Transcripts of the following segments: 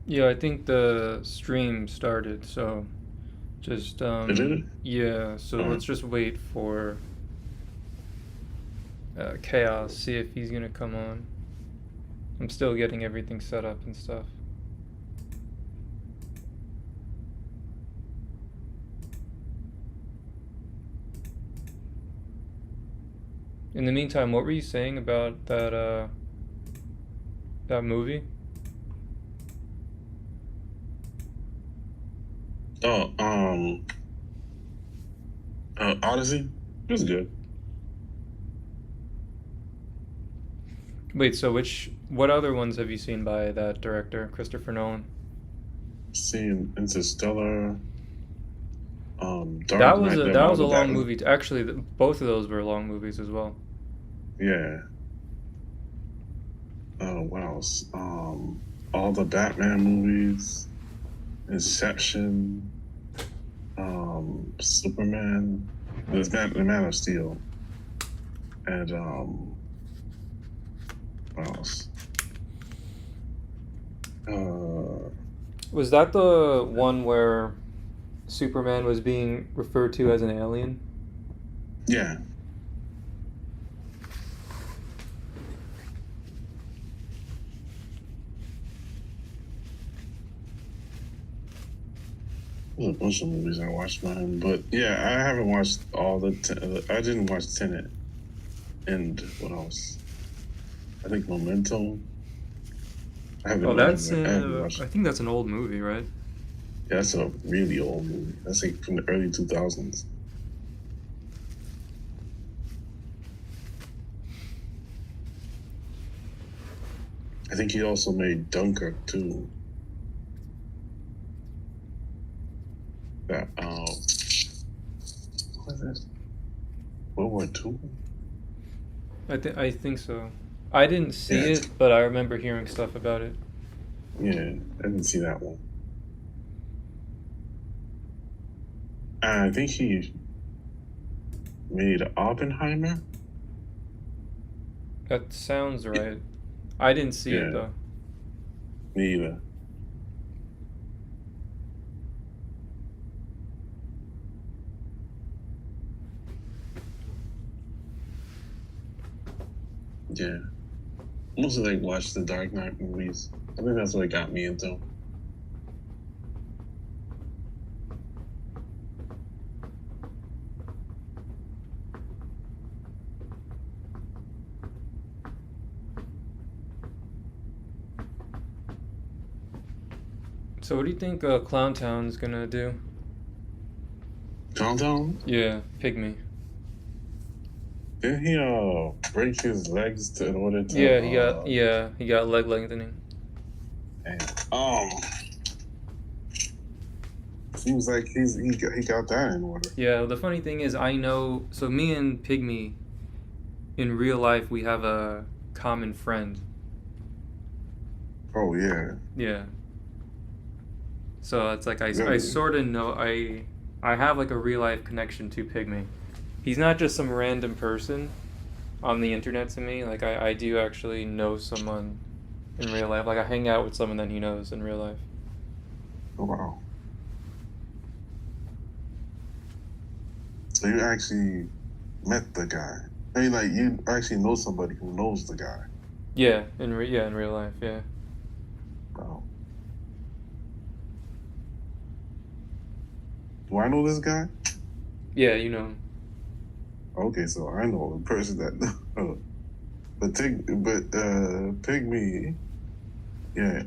Yeah, I think the stream started, so just Did it? yeah, so Uh, let's just wait for Chaos, see if he's gonna come on. I'm still getting everything set up and stuff. In the meantime, what were you saying about that movie? oh, Odyssey. It was good. Wait, so what other ones have you seen by that director, Christopher Nolan? Seeing Interstellar, Dark Knight, the That was a Marvel long Batman. movie. Actually, both of those were long movies as well. Yeah. What else? All the Batman movies, Inception, Superman, the Man of Steel, and what else? Uh, Was that the one where Superman was being referred to as an alien? yeah. There's a bunch of movies I watched by him, but yeah, I haven't watched all I didn't watch Tenet, and what else? I think Memento. Oh, I haven't I watched. think that's an old movie, right? Yeah, that's a really old movie. That's like from the early 2000s. I think he also made Dunkirk too. That what was it? World War II? I think so. I didn't see Yeah, it, but I remember hearing stuff about it. yeah. I didn't see that one. I think he made Oppenheimer. That sounds right. I didn't see it Yeah, though. me either. Yeah, mostly like watch the Dark Knight movies. I think that's what got me into. So what do you think Clown Town's gonna do? Countdown. Yeah, Pygmy. Didn't he break his legs in order to He got leg lengthening. and, seems like he got that in order. Yeah, the funny thing is I know so me and Pygmy in real life we have a common friend. Oh yeah, Yeah. So it's like I really. sort of know I have like a real life connection to Pygmy. He's not just some random person on the internet to me. Like I do actually know someone in real life. Like I hang out with someone that he knows in real life. Oh, wow. So you actually met the guy. I mean, like you actually know somebody who knows the guy. Yeah, in real life, yeah. Wow. Do I know this guy? Yeah, you know. Okay, so I know the person that. Pygmy. Yeah.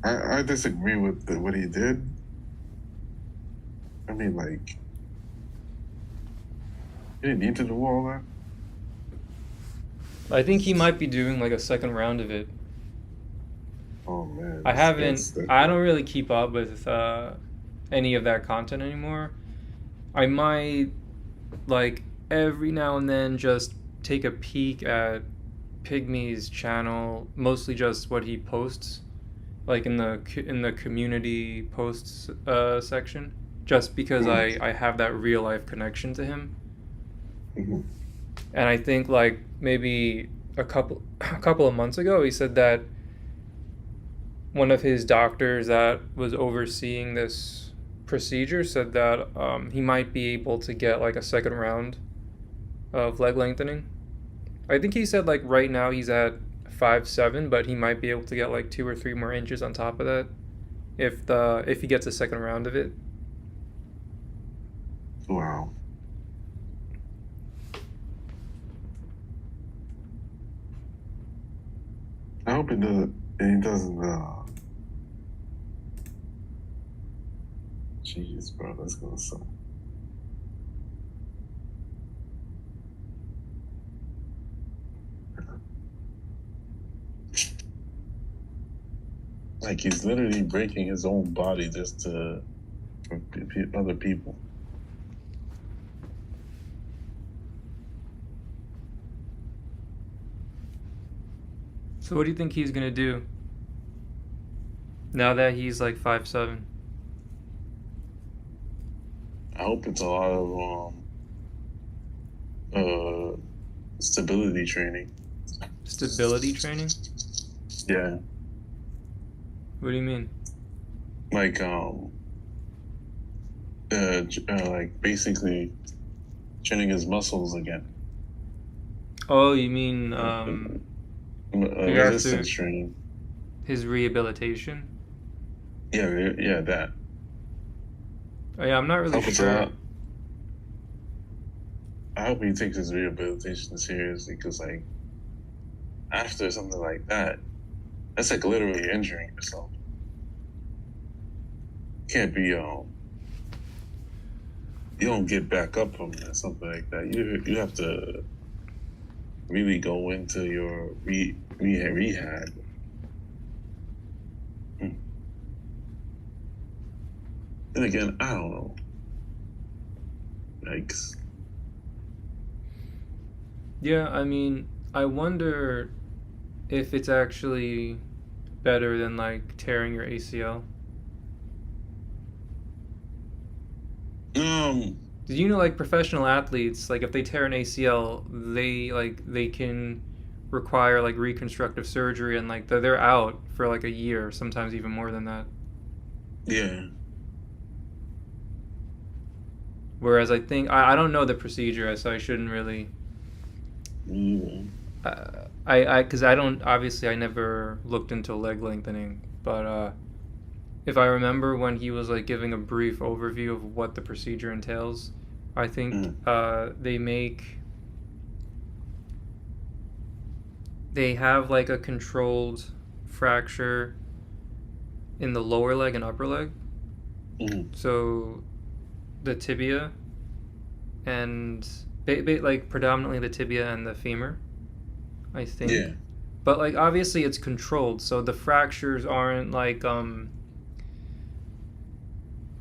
I disagree with what he did. I mean, like, he didn't need to do all that. I think he might be doing like a second round of it. Oh man, I haven't that's that. I don't really keep up with any of that content anymore. I might like every now and then just take a peek at Pygmy's channel, mostly just what he posts, like in the community posts section, just because Mm-hmm. I have that real life connection to him, Mm-hmm. and I think like maybe a couple a couple of months ago he said that one of his doctors that was overseeing this procedure said that he might be able to get like a second round of leg lengthening. I think he said like right now he's at 5'7", but he might be able to get like 2 or 3 more inches on top of that if he gets a second round of it. Wow. I hope it doesn't. It doesn't. Jeez, bro, that's gonna suck. Like he's literally breaking his own body just for other people. So what do you think he's gonna do now that he's like 5'7"? I hope it's a lot of stability training. Stability training? Yeah, What do you mean? like like basically training his muscles again. Oh, you mean Resistance training. his rehabilitation? Yeah, that. Oh yeah, I'm not really Hope it's a sure. lot. I hope he takes his rehabilitation seriously because, like, after something like that, that's like literally injuring yourself. Can't be you don't get back up from something like that. You have to really go into your rehab. And again, I don't know. Yikes. Yeah, I mean, I wonder if it's actually better than like tearing your ACL. Did you know like professional athletes, like if they tear an ACL, they can require like reconstructive surgery and like they're out for like a year, sometimes even more than that. Yeah. Whereas I think I don't know the procedure, so I shouldn't really. Yeah. I because I don't obviously I never looked into leg lengthening, but if I remember when he was like giving a brief overview of what the procedure entails, I think they have like a controlled fracture in the lower leg and upper leg. So the tibia and like predominantly the tibia and the femur, I think. Yeah. But like obviously it's controlled, so the fractures aren't like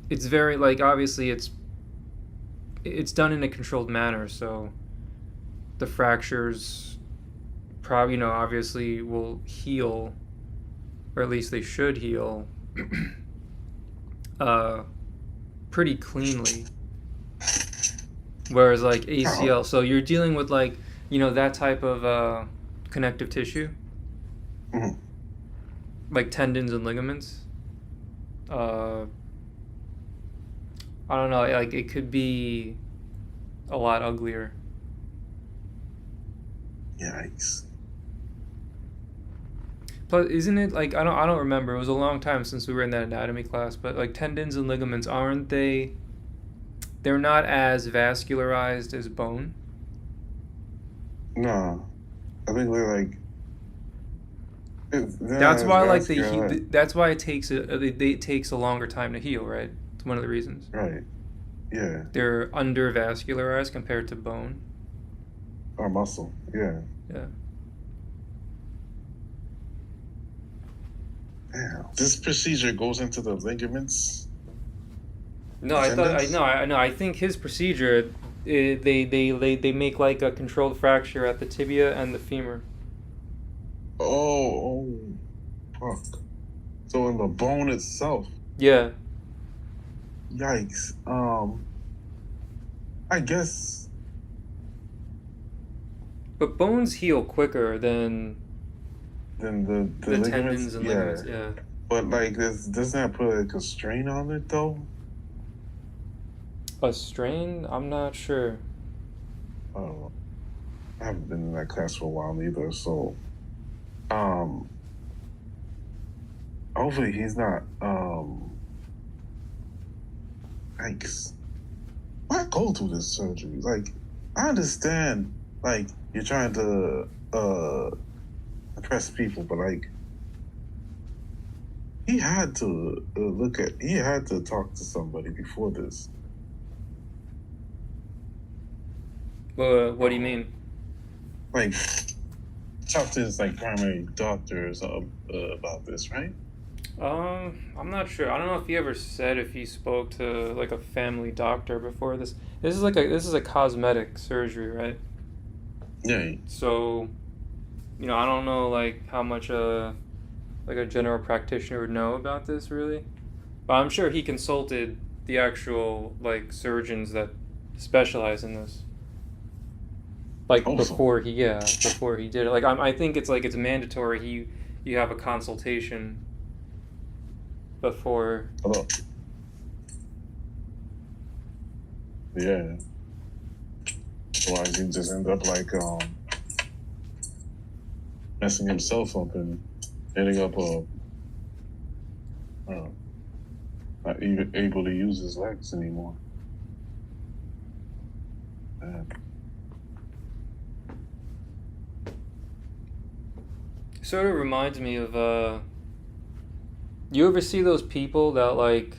it's very like obviously it's done in a controlled manner, so the fractures probably obviously will heal, or at least they should heal pretty cleanly. Whereas like ACL, so you're dealing with like that type of connective tissue, like tendons and ligaments. I don't know, like it could be a lot uglier. Yikes. But isn't it like I don't remember. It was a long time since we were in that anatomy class, but like tendons and ligaments, aren't they? They're not as vascularized as bone. No, I think they're like. That's why like that's why it takes a longer time to heal, right? It's one of the reasons. Right. Yeah. They're under vascularized compared to bone. Or muscle. Yeah. Yeah. Damn. This procedure goes into the ligaments. No, I think his procedure, they make like a controlled fracture at the tibia and the femur. Oh, fuck. So in the bone itself. Yeah. Yikes. I guess. But bones heal quicker than the tendons and ligaments. Yeah. But like, this doesn't that put like a strain on it though? A strain? I'm not sure. I don't know. I haven't been in that class for a while either, so um, hopefully he's not like why go through this surgery? Like, I understand, like you're trying to impress people, but like he had to he had to talk to somebody before this. What do you mean? Like, talk to his like primary doctor or something about this, right? I'm not sure. I don't know if he ever said if he spoke to like a family doctor before this. This is a cosmetic surgery, right? Yeah. So, I don't know like how much like a general practitioner would know about this really. But I'm sure he consulted the actual like surgeons that specialize in this. Like Also, before he did it. Like I think it's mandatory you have a consultation before. hello. Yeah. Otherwise, he just end up like messing himself up and ending up uh, not even able to use his legs anymore. Man. Sort of reminds me of you ever see those people that like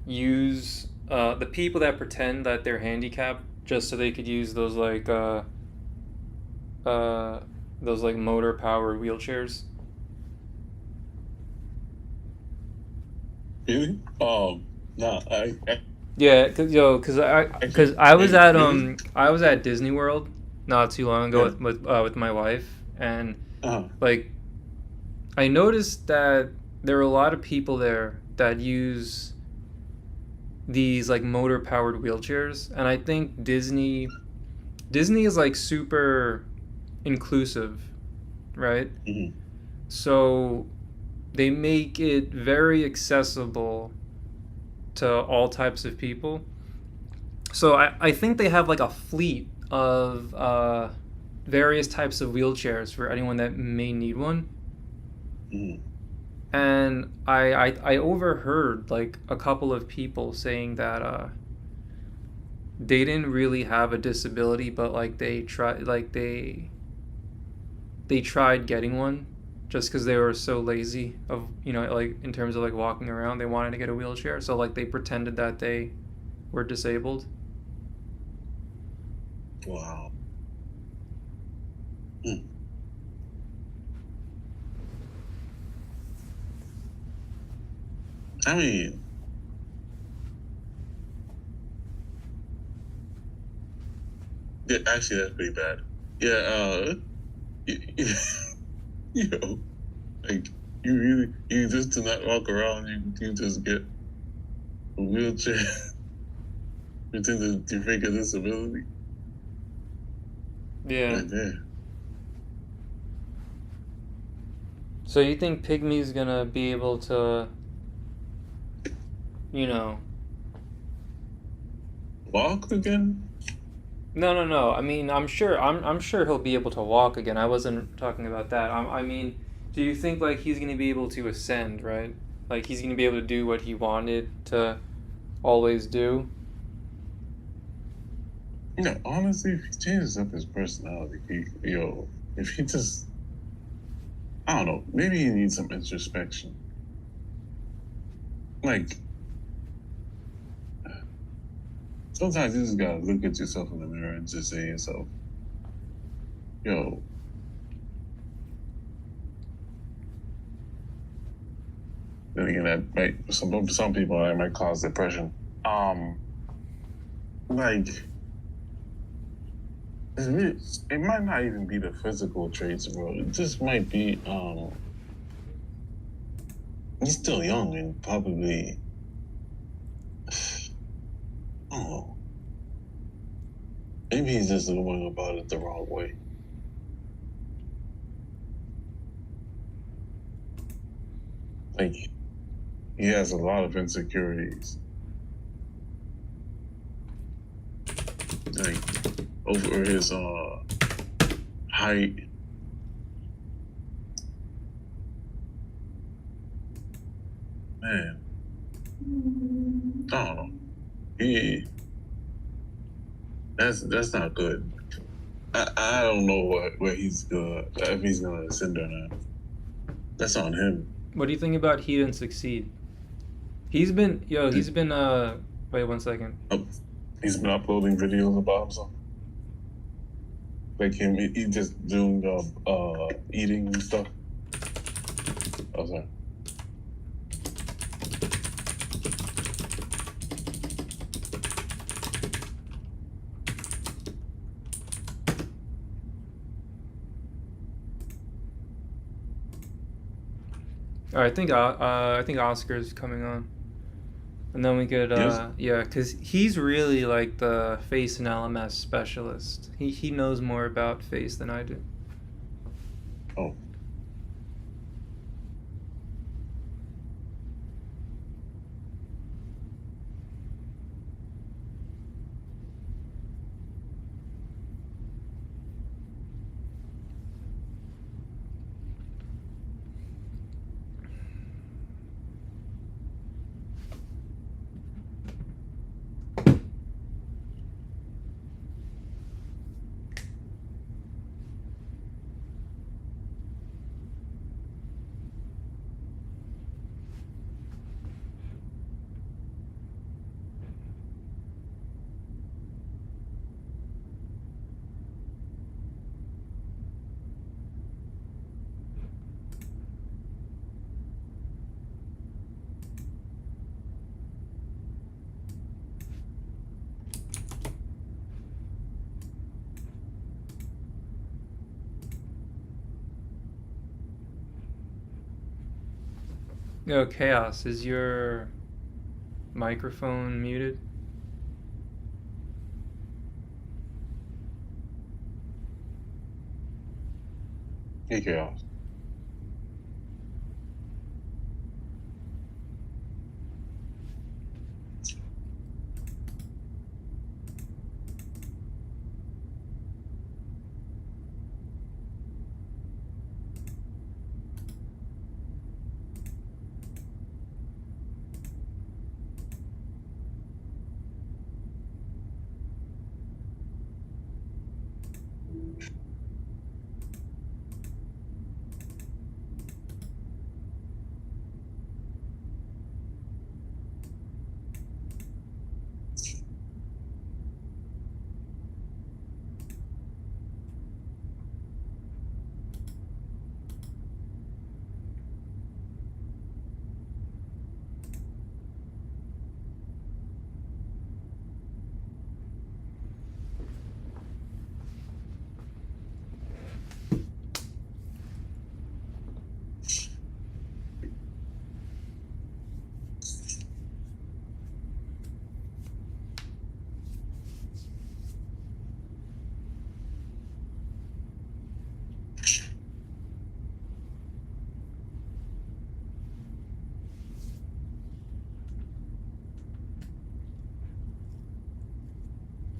use the people that pretend that they're handicapped just so they could use uh those like motor powered wheelchairs? Really? No, Yeah, cause actually, wait, really? I was at Disney World not too long ago Yeah. with my wife, and Uh, like I noticed that there are a lot of people there that use these like motor powered wheelchairs, and I think Disney is like super inclusive, right? mhm. So they make it very accessible to all types of people. So I think they have like a fleet of various types of wheelchairs for anyone that may need one. Mhm. And I overheard like a couple of people saying that they didn't really have a disability, but like they tried getting one just because they were so lazy of like in terms of like walking around. They wanted to get a wheelchair, so like they pretended that they were disabled. Wow. Mm. I mean, yeah, actually, that's pretty bad. Yeah. You know, like you just do not walk around. You just get a wheelchair. Pretend to fake a disability. Yeah. Like, yeah. So you think Pygmy's gonna be able to, you know? Walk again? No, no, no. I mean, I'm sure he'll be able to walk again. I wasn't talking about that. I mean, do you think like he's gonna be able to ascend, right? Like he's gonna be able to do what he wanted to always do? Honestly, if he changes up his personality, if he just, I don't know, maybe he needs some introspection. Like, sometimes you just gotta look at yourself in the mirror and just say to yourself, yo, then again, that might, some people, that might cause depression. Like, it might not even be the physical traits, bro. It just might be, he's still young and probably, I don't know. Maybe he's just going about it the wrong way. Like he has a lot of insecurities. Like over his height. Man, I don't know. That's not good. I don't know where he's good, if he's gonna ascend or not. That's on him. What do you think about He Didn't Succeed? He's been wait 1 second. He's been uploading videos about himself. Like him, he just doing eating and stuff. Oh, sorry. All right, I think Oscar's coming on, and then we could Yes. yeah, because he's really like the face and LMS specialist. He knows more about face than I do. Oh. Yo, Chaos, is your microphone muted? Hey, Chaos.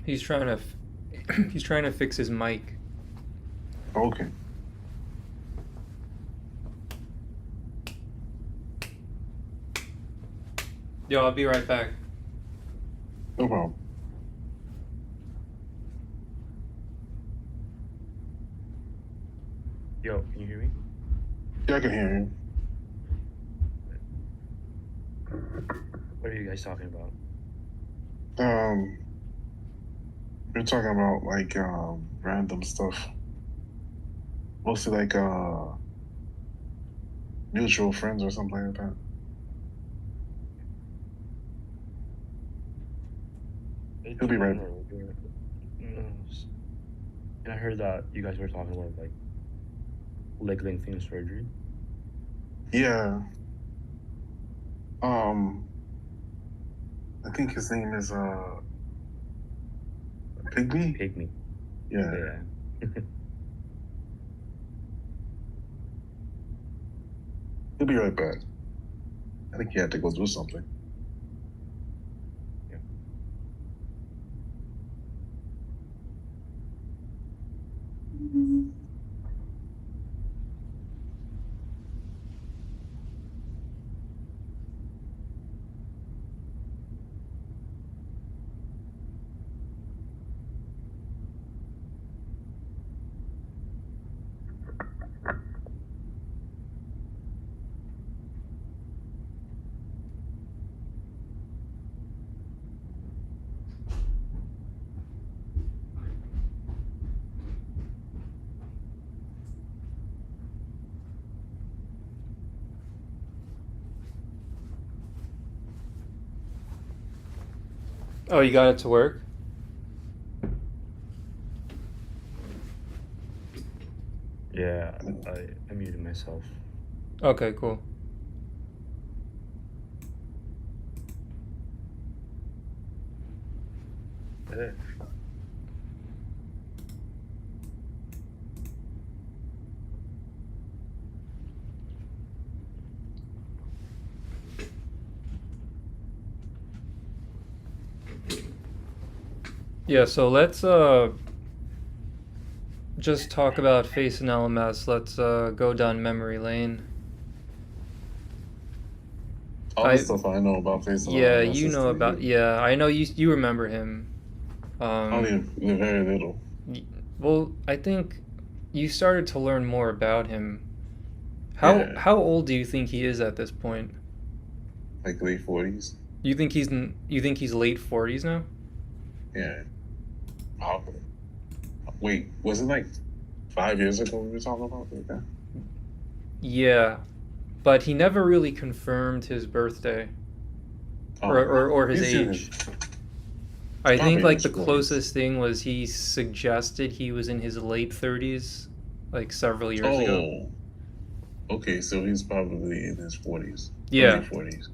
He's trying to he's trying to fix his mic. Okay. Yo, I'll be right back. No problem. Yo, can you hear me? Yeah, I can hear you. What are you guys talking about? We're talking about like random stuff. Mostly like mutual friends or something like that. He'll be right. And I heard that you guys were talking about like leg lengthening surgery. Yeah. I think his name is Pygmy? Pygmy. Yeah. Yeah. He'll be right back. I think he had to go do something. Oh, you got it to work? Yeah, I muted myself. Okay, cool. Yeah. Yeah, so let's just talk about Face and LMS. Let's go down memory lane. All the stuff I know about Facebook. Yeah, you know about. Yeah, I know you remember him. Only very little. Well, I think you started to learn more about him. How old do you think he is at this point? Like late 40s. You think he's late 40s now? Yeah. Probably. Wait, was it like 5 years ago we were talking about that? Yeah, but he never really confirmed his birthday or his age. I think like the closest thing was he suggested he was in his late 30s, like several years ago. Okay, so he's probably in his 40s. Yeah. Early 40s.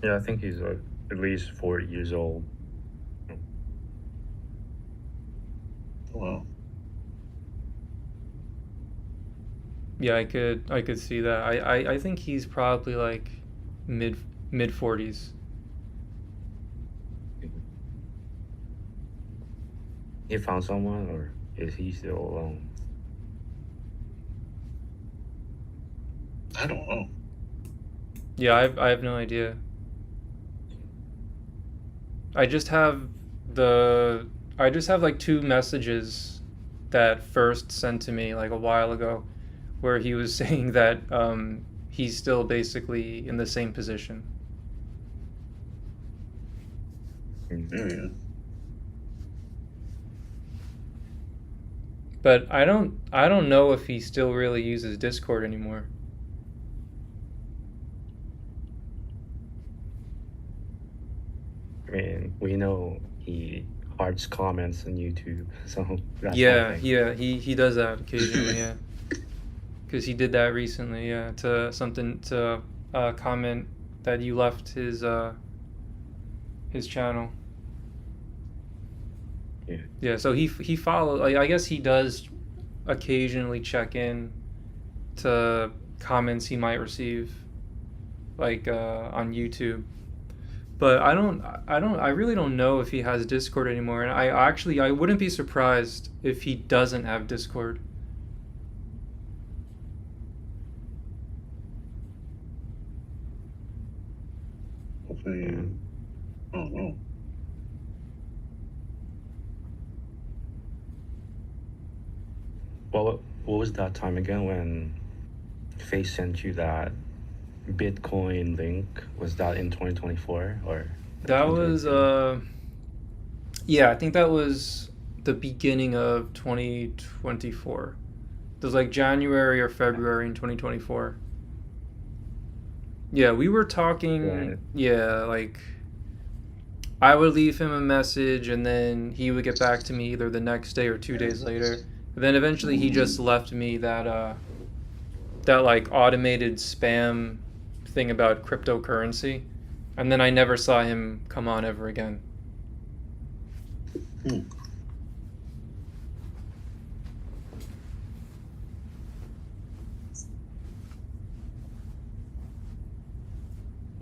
Yeah, I think he's at least 40 years old. Wow. Yeah, I could see that. I think he's probably like mid 40s. He found someone, or is he still alone? I don't know. Yeah, I have no idea. I just have like two messages that first sent to me like a while ago, where he was saying that he's still basically in the same position. Yeah. But I don't know if he still really uses Discord anymore. I mean, we know he hearts comments on YouTube, so that's Yeah, one thing. yeah, he does that occasionally, yeah. Because he did that recently, yeah, to a comment that you left his channel. Yeah. Yeah, so he follows. Like, I guess he does occasionally check in to comments he might receive, like on YouTube. But I really don't know if he has Discord anymore. And I wouldn't be surprised if he doesn't have Discord. Hopefully, I don't know. What was that time again when Face sent you that Bitcoin link? Was that in 2024 or? That was yeah, I think that was the beginning of 2024. It was like January or February in 2024. Yeah, we were talking. Right. Yeah, like I would leave him a message and then he would get back to me either the next day or 2 days later. But then eventually he just left me that like automated spam thing about cryptocurrency. And then I never saw him come on ever again.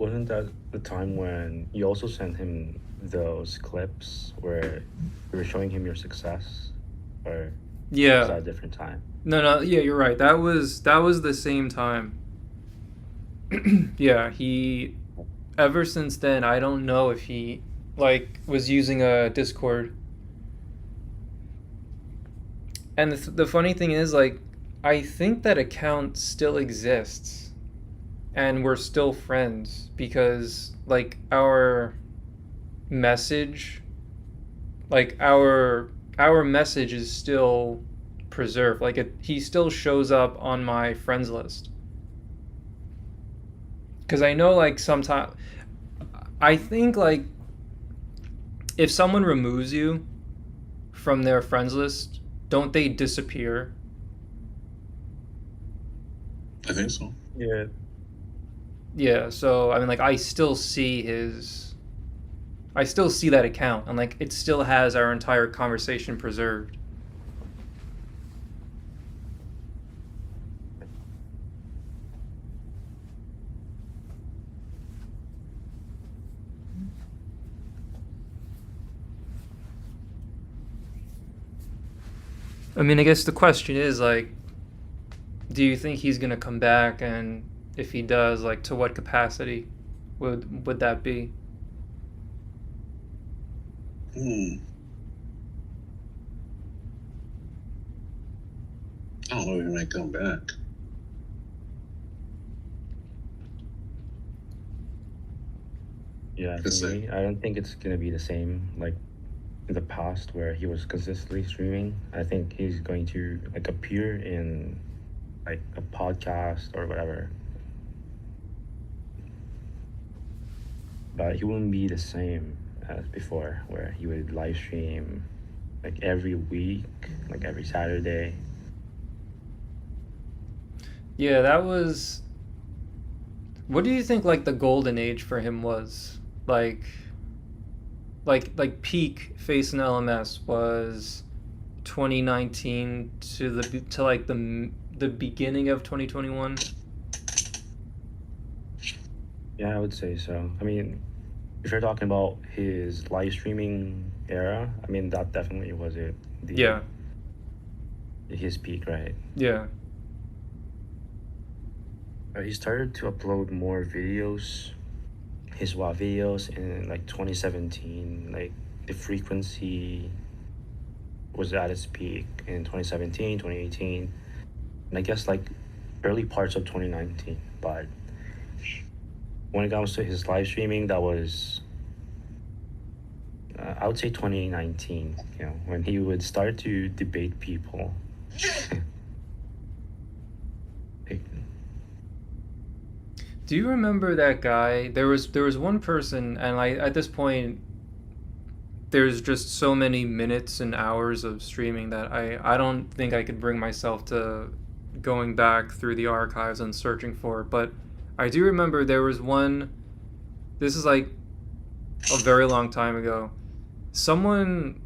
wasn't that the time when you also sent him those clips where you were showing him your success, or was Yeah. that a different time? No, yeah, you're right. That was the same time. Yeah, he ever since then, I don't know if he like was using a Discord. And the funny thing is like I think that account still exists and we're still friends because like message like our message is still preserved. Like he still shows up on my friends list. Cuz I know like sometimes I think like if someone removes you from their friends list, don't they disappear? I think so. Yeah. Yeah, so I mean like I still see that account and like it still has our entire conversation preserved. I mean, I guess the question is like do you think he's going to come back and if he does like to what capacity would that be? Hmm. I don't know if he might come back. Yeah, It's for like, me, I don't think it's gonna be the same like in the past where he was consistently streaming. I think he's going to like appear in like a podcast or whatever, but he wouldn't be the same as before, where he would live stream like every week, like every Saturday. Yeah, that was. What do you think like the golden age for him was? Like like peak Face and LMS was 2019 to like the beginning of 2021. Yeah, I would say so. I mean, if you're talking about his live streaming era, I mean that definitely was it. Yeah. His peak, right? Yeah. He started to upload more videos, his WA videos in like 2017. Like the frequency was at its peak in 2017, 2018, and I guess like early parts of 2019. But when it comes to his live streaming, that was I would say 2019. You know, when he would start to debate people. Like, Do you remember that guy? There was one person, and I at this point, there's just so many minutes and hours of streaming that I don't think I could bring myself to going back through the archives and searching for it. But I do remember there was one. This is like a very long time ago. Someone,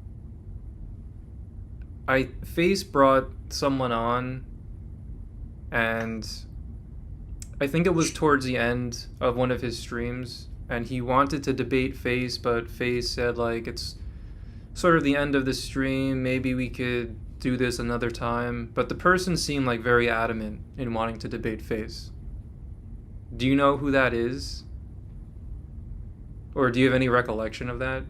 Face brought someone on, and I think it was towards the end of one of his streams, and he wanted to debate Face, but Face said like it's sort of the end of the stream. Maybe we could do this another time. But the person seemed like very adamant in wanting to debate Face. Do you know who that is? Or do you have any recollection of that?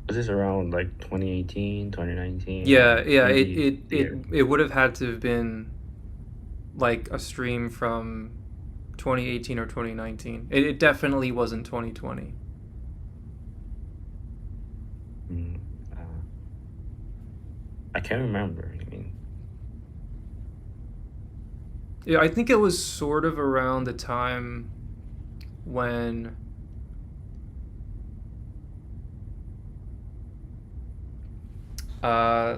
was this around like 2018, 2019? Yeah, Or yeah. It maybe it the year? it would have had to have been like a stream from 2018 or 2019. It definitely wasn't 2020. Mm, I can't remember. I mean, Yeah, I think it was sort of around the time when uh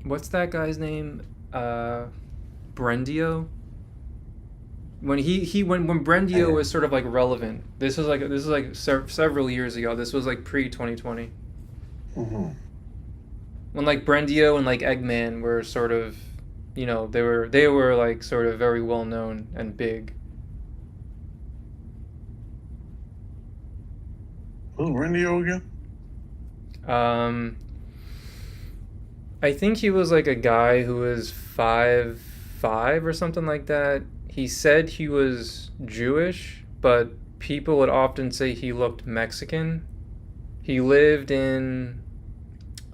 what's that guy's name? Brendio? When Brendio was sort of like relevant. This was like several years ago. This was like pre 2020. mm-hmm. When like Brendio and like Eggman were sort of they were like sort of very well known and big. Who's Rendio again? Um, I think he was like a guy who was 5'5" or something like that. He said he was Jewish, but people would often say he looked Mexican. He lived in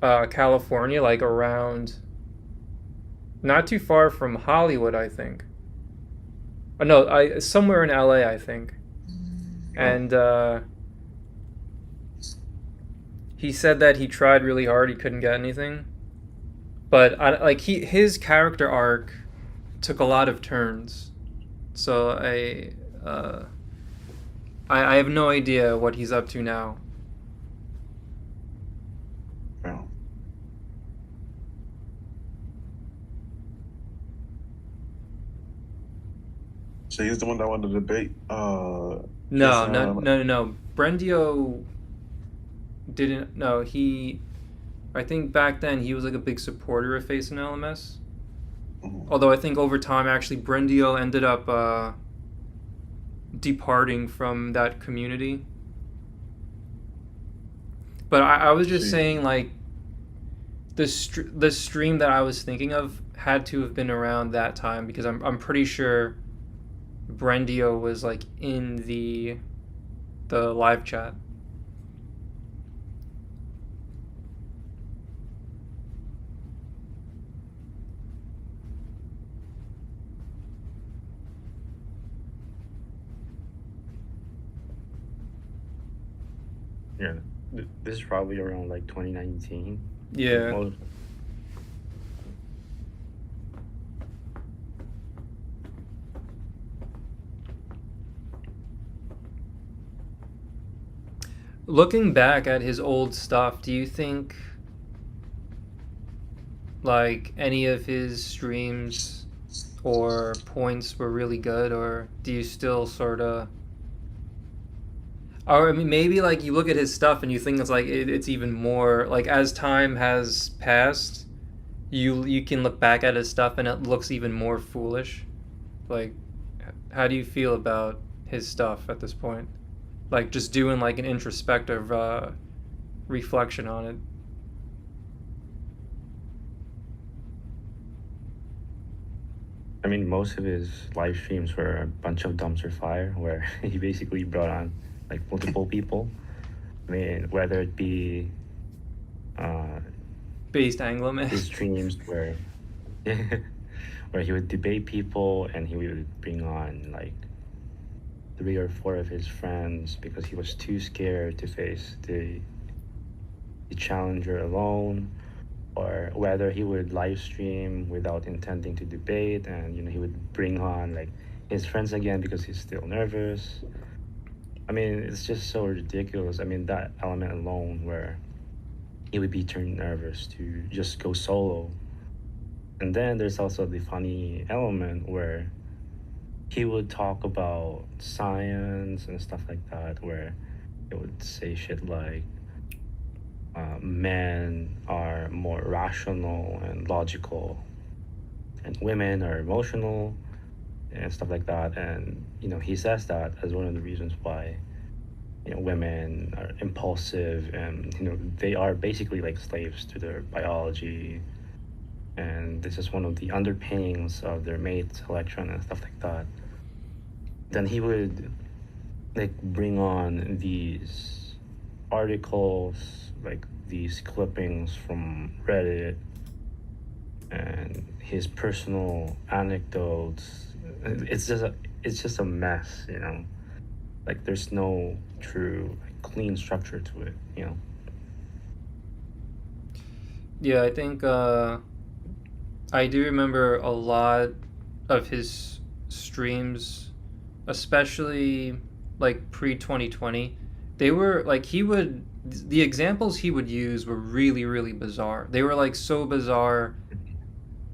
California, like around, not too far from Hollywood, I think. No, somewhere in LA, I think. Oh, And he said that he tried really hard, he couldn't get anything. But like his character arc took a lot of turns. So I have no idea what he's up to now. wow. So he's the one that wanted to debate. No, Facing no, no, LMS. no, no. Brendio didn't. No, he. I think back then he was like a big supporter of FACEandLMS. Mhm. Although I think over time, actually, Brendio ended up departing from that community. But I was just See, saying, like, the stream that I was thinking of had to have been around that time because I'm pretty sure Brendio was like in the live chat. Yeah, this is probably around like 2019. Yeah. Most, Looking back at his old stuff, do you think like any of his streams or points were really good, or do you still sort of, or I mean, maybe like you look at his stuff and you think it's like it's even more like as time has passed, you can look back at his stuff and it looks even more foolish. Like, how do you feel about his stuff at this point? Like just doing like an introspective reflection on it. I mean, most of his live streams were a bunch of dumpster fire where he basically brought on like multiple people. I mean, whether it be uh, Based Anglo man. his streams where where he would debate people and he would bring on like 3 or 4 of his friends because he was too scared to face the challenger alone, or whether he would live stream without intending to debate and he would bring on like his friends again because he's still nervous. I mean, it's just so ridiculous. I mean, that element alone where he would be turned nervous to just go solo. And then there's also the funny element where he would talk about science and stuff like that, where it would say shit like men are more rational and logical, and women are emotional and stuff like that. And he says that as one of the reasons why women are impulsive and they are basically like slaves to their biology, and this is one of the underpinnings of their mate selection and stuff like that. Then he would like bring on these articles, like these clippings from Reddit and his personal anecdotes. It's just a mess. Like there's no true clean structure to it. Yeah, I think I do remember a lot of his streams, especially like pre 2020. They were like the examples he would use were really really bizarre. They were like so bizarre.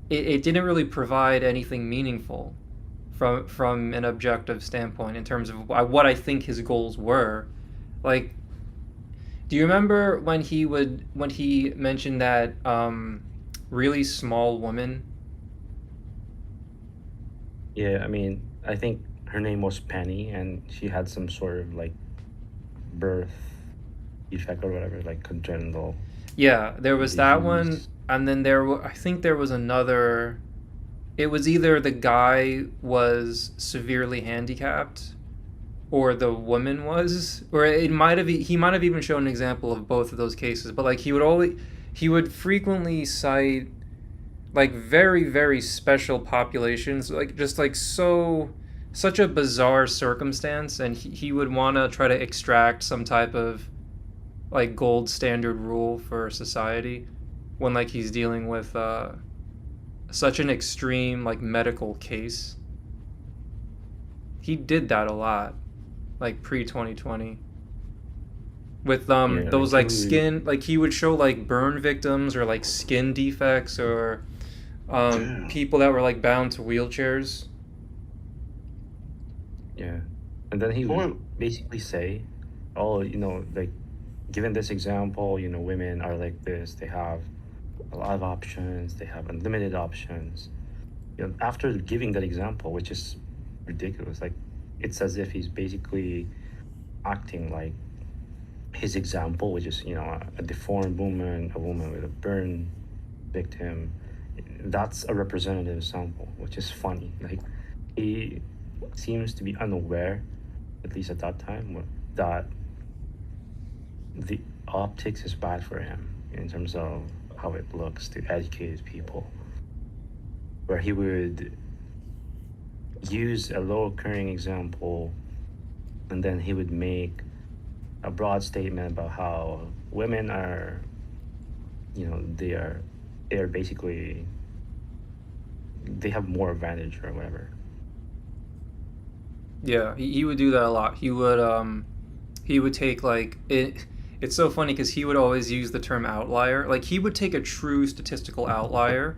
It didn't really provide anything meaningful from an objective standpoint in terms of what I think his goals were. Like, do you remember when he mentioned that really small woman Yeah, I mean, I think her name was Penny, and she had some sort of like birth defect or whatever, like congenital Yeah, there was that one, disease. and then I think there was another. It was either the guy was severely handicapped, or the woman was, or it might have he might have even shown an example of both of those cases. But like he would frequently cite like very very special populations, like just like such a bizarre circumstance, and he would want to try to extract some type of like gold standard rule for society when like he's dealing with such an extreme like medical case. He did that a lot, like pre 2020, with Yeah, like those he like would. skin, like he would show like burn victims or like skin defects or Damn. people that were like bound to wheelchairs. Yeah, and then he would What? basically say, "Oh, like given this example, women are like this. They have a lot of options. They have unlimited options." After giving that example, which is ridiculous, like it's as if he's basically acting like his example, which is a deformed woman, a woman with a burn victim. That's a representative sample, which is funny. Like he seems to be unaware, at least at that time, that the optics is bad for him in terms of how it looks to educate people, where he would use a low occurring example and then he would make a broad statement about how women are, they are basically, they have more advantage or whatever. Yeah, he would do that a lot. He would take like it. It's so funny because he would always use the term outlier. Like he would take a true statistical outlier,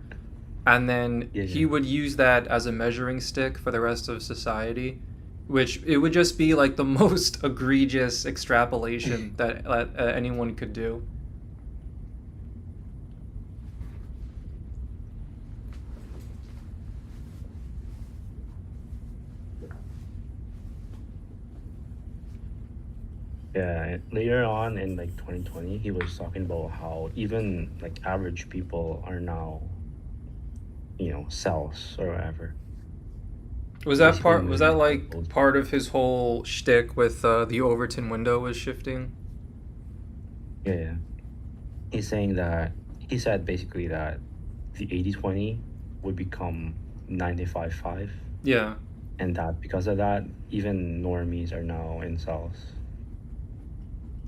and then Yeah, he yeah. would use that as a measuring stick for the rest of society, which it would just be like the most egregious extrapolation that anyone could do. Yeah, later on in like 2020, he was talking about how even like average people are now, cells or whatever. Basically Was that moving like towards. part of his whole shtick with the Overton window was shifting? Yeah, yeah. He's saying that he said basically that the 80/20 would become 95/5, Yeah. and that because of that, even normies are now in cells.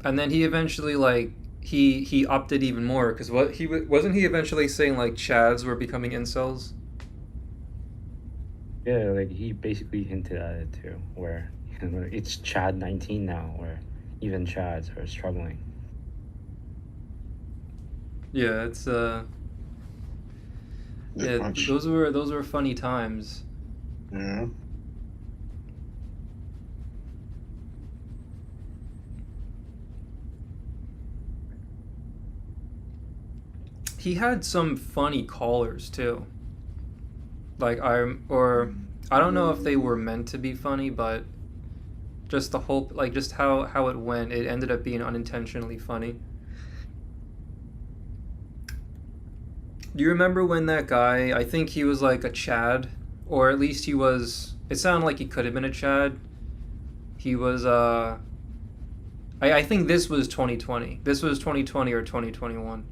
And then he eventually like he upped it even more because wasn't he eventually saying like Chads were becoming incels? Yeah, like he basically hinted at it too, where it's Chad 19 now, where even Chads are struggling. Yeah, it's That yeah, much. those were funny times. Yeah. He had some funny callers too. Like I don't know if they were meant to be funny, but just the whole like just how it went, it ended up being unintentionally funny. Do you remember when that guy, I think he was like a Chad, or at least he was, it sounded like he could have been a Chad. He was, I think this was 2020. This was 2020 or 2021.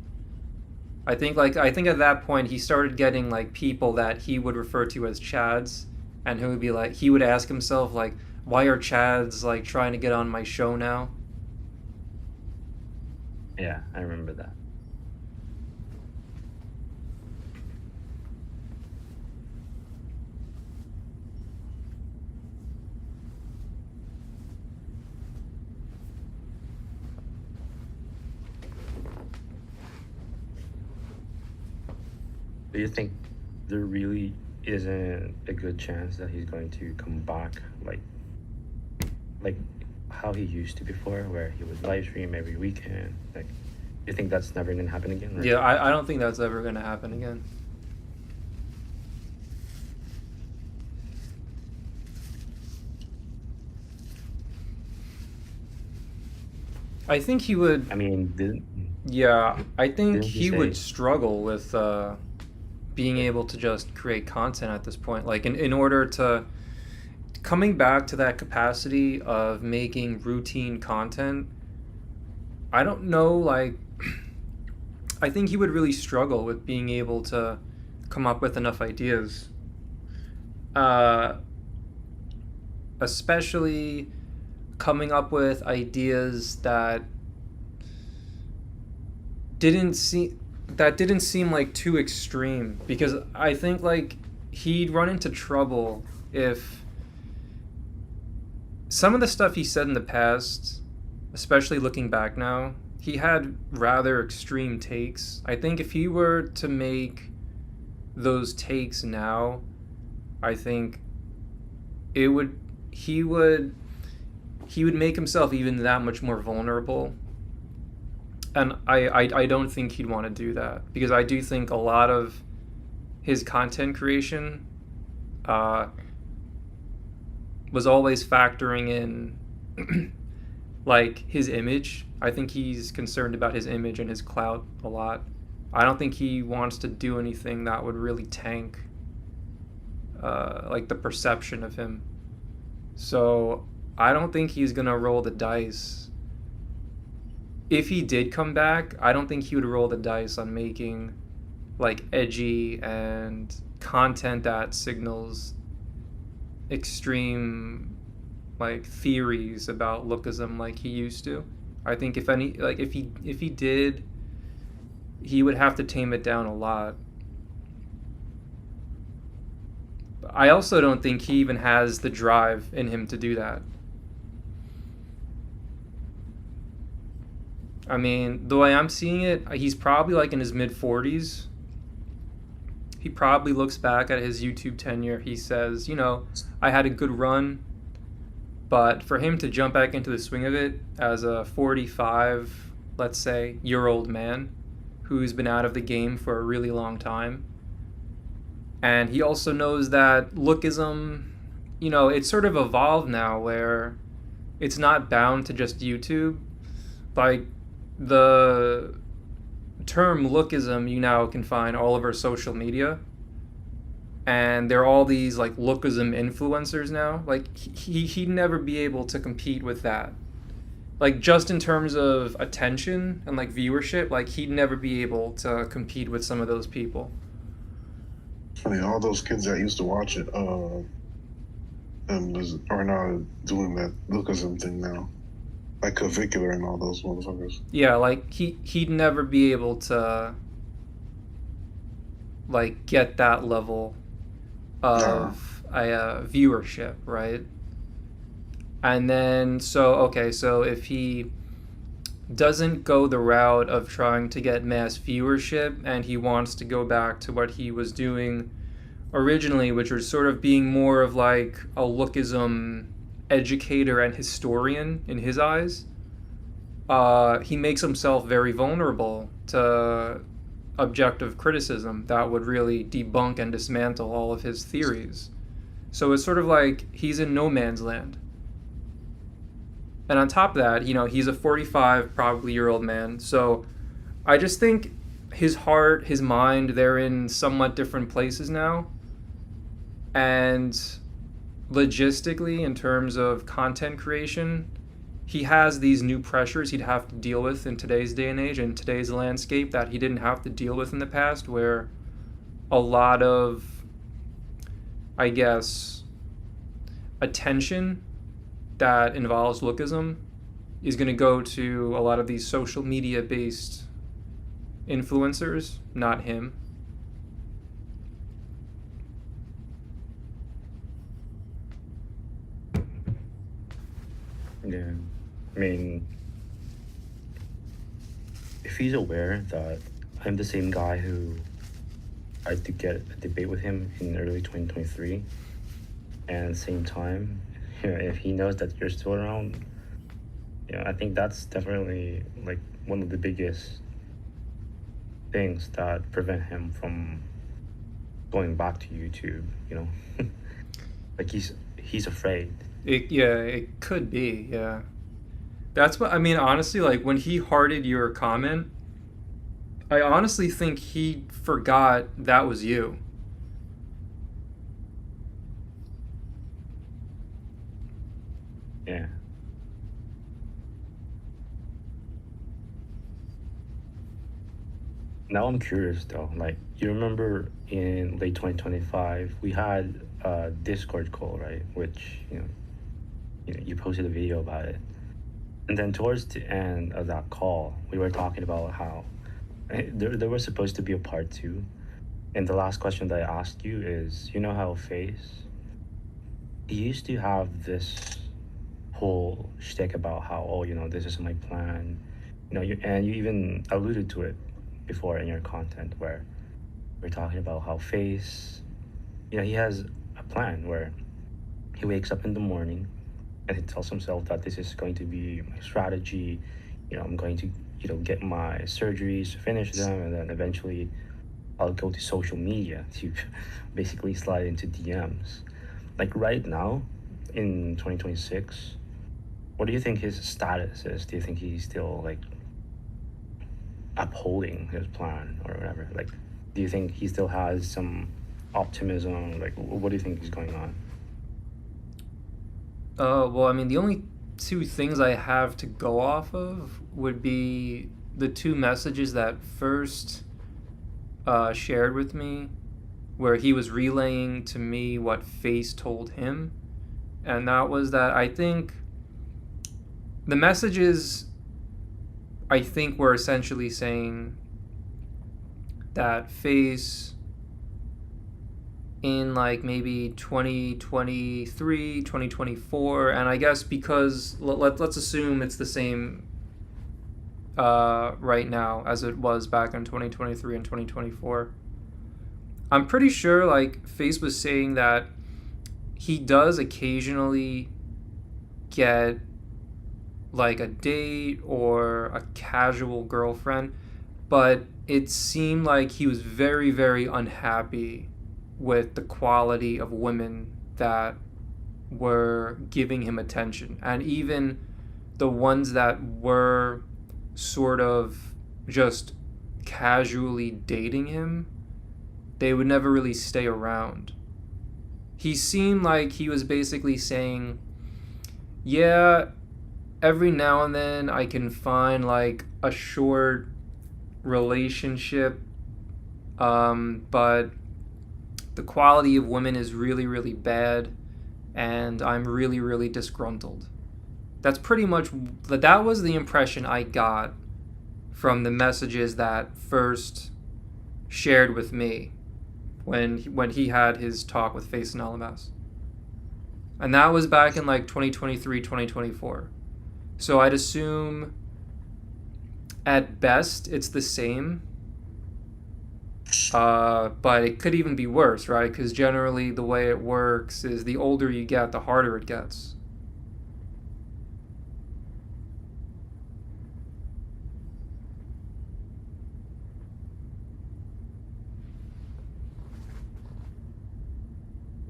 I think at that point he started getting like people that he would refer to as Chads, and who would be like, he would ask himself, like, why are Chads like trying to get on my show now? Yeah, I remember that. Do you think there really isn't a good chance that he's going to come back like how he used to before, where he would live stream every weekend? Like, you think that's never gonna happen again? Or? Yeah, I don't think that's ever gonna happen again. I think he would. I mean, Yeah, I think didn't he he would say? struggle with being able to just create content at this point. Like in order to coming back to that capacity of making routine content, I don't know, like I think he would really struggle with being able to come up with enough ideas. Uh, Especially coming up with ideas didn't seem didn't seem like too extreme, because I think like he'd run into trouble if some of the stuff he said in the past, especially looking back now, he had rather extreme takes. I think if he were to make those takes now, I think it would he would he would make himself even that much more vulnerable. And I don't think he'd want to do that, because I do think a lot of his content creation uh, was always factoring in like his image. I think he's concerned about his image and his clout a lot. I don't think he wants to do anything that would really tank like the perception of him. So I don't think he's gonna roll the dice. If he did come back, I don't think he would roll the dice on making like edgy and content that signals extreme like theories about lookism like he used to. I think if any like if he did, he would have to tame it down a lot. I also don't think he even has the drive in him to do that. I mean, the way I'm seeing it, he's probably like in his mid 40s. He probably looks back at his YouTube tenure. He says, I had a good run, but for him to jump back into the swing of it as a 45, let's say, year old man who's been out of the game for a really long time, and he also knows that lookism, it's sort of evolved now where it's not bound to just YouTube. Like, the term lookism you now can find all over social media, and there are all these like lookism influencers now. Like he'd never be able to compete with that, like just in terms of attention and like viewership. Like he'd never be able to compete with some of those people. I mean, all those kids that used to watch it are now doing that lookism thing now. Like Clavicular and all those motherfuckers. Yeah, like he'd never be able to like get that level of viewership, right? And then so if he doesn't go the route of trying to get mass viewership, and he wants to go back to what he was doing originally, which was sort of being more of like a lookism educator and historian in his eyes, he makes himself very vulnerable to objective criticism that would really debunk and dismantle all of his theories. So it's sort of like he's in no man's land. And on top of that, he's a 45 probably year old man. So I just think his heart, his mind, they're in somewhat different places now. And logistically, in terms of content creation, he has these new pressures he'd have to deal with in today's day and age, in today's landscape, that he didn't have to deal with in the past, where a lot of, I guess, attention that involves lookism is going to go to a lot of these social media based influencers, not him. Yeah, I mean, if he's aware that I'm the same guy who tried to get a debate with him in early 2023, and at the same time, if he knows that you're still around, I think that's definitely like one of the biggest things that prevent him from going back to YouTube. Like he's afraid. It could be, yeah. That's what I mean. Honestly, like when he hearted your comment, I honestly think he forgot that was you. Yeah. Now I'm curious though. Like, you remember in late 2025, we had a Discord call, right? Which, you posted a video about it. And then towards the end of that call, we were talking about how there was supposed to be a part two. And the last question that I asked you is, you know how Face, he used to have this whole shtick about how, oh, this is my plan. And you even alluded to it before in your content where we're talking about how Face, he has a plan where he wakes up in the morning and he tells himself that this is going to be my strategy. I'm going to, get my surgeries, finish them, and then eventually I'll go to social media to basically slide into DMs. Like right now, in 2026, what do you think his status is? Do you think he's still like upholding his plan or whatever? Like, do you think he still has some optimism? Like, what do you think is going on? Well, I mean, the only two things I have to go off of would be the two messages that first shared with me, where he was relaying to me what Face told him. And that was that I think the messages, I think, were essentially saying that Face in like maybe 2023, 2024, and I guess because let's assume it's the same right now as it was back in 2023 and 2024. I'm pretty sure like Face was saying that he does occasionally get like a date or a casual girlfriend, but it seemed like he was very, very unhappy with the quality of women that were giving him attention. And even the ones that were sort of just casually dating him, they would never really stay around. He seemed like he was basically saying, yeah, every now and then I can find like a short relationship, but the quality of women is really, really bad, and I'm really, really disgruntled. That's pretty much, that was the impression I got from the messages that first shared with me when he had his talk with Face and LMS. And that was back in like 2023, 2024. So I'd assume at best it's the same. But it could even be worse, right? Because generally the way it works is the older you get, the harder it gets.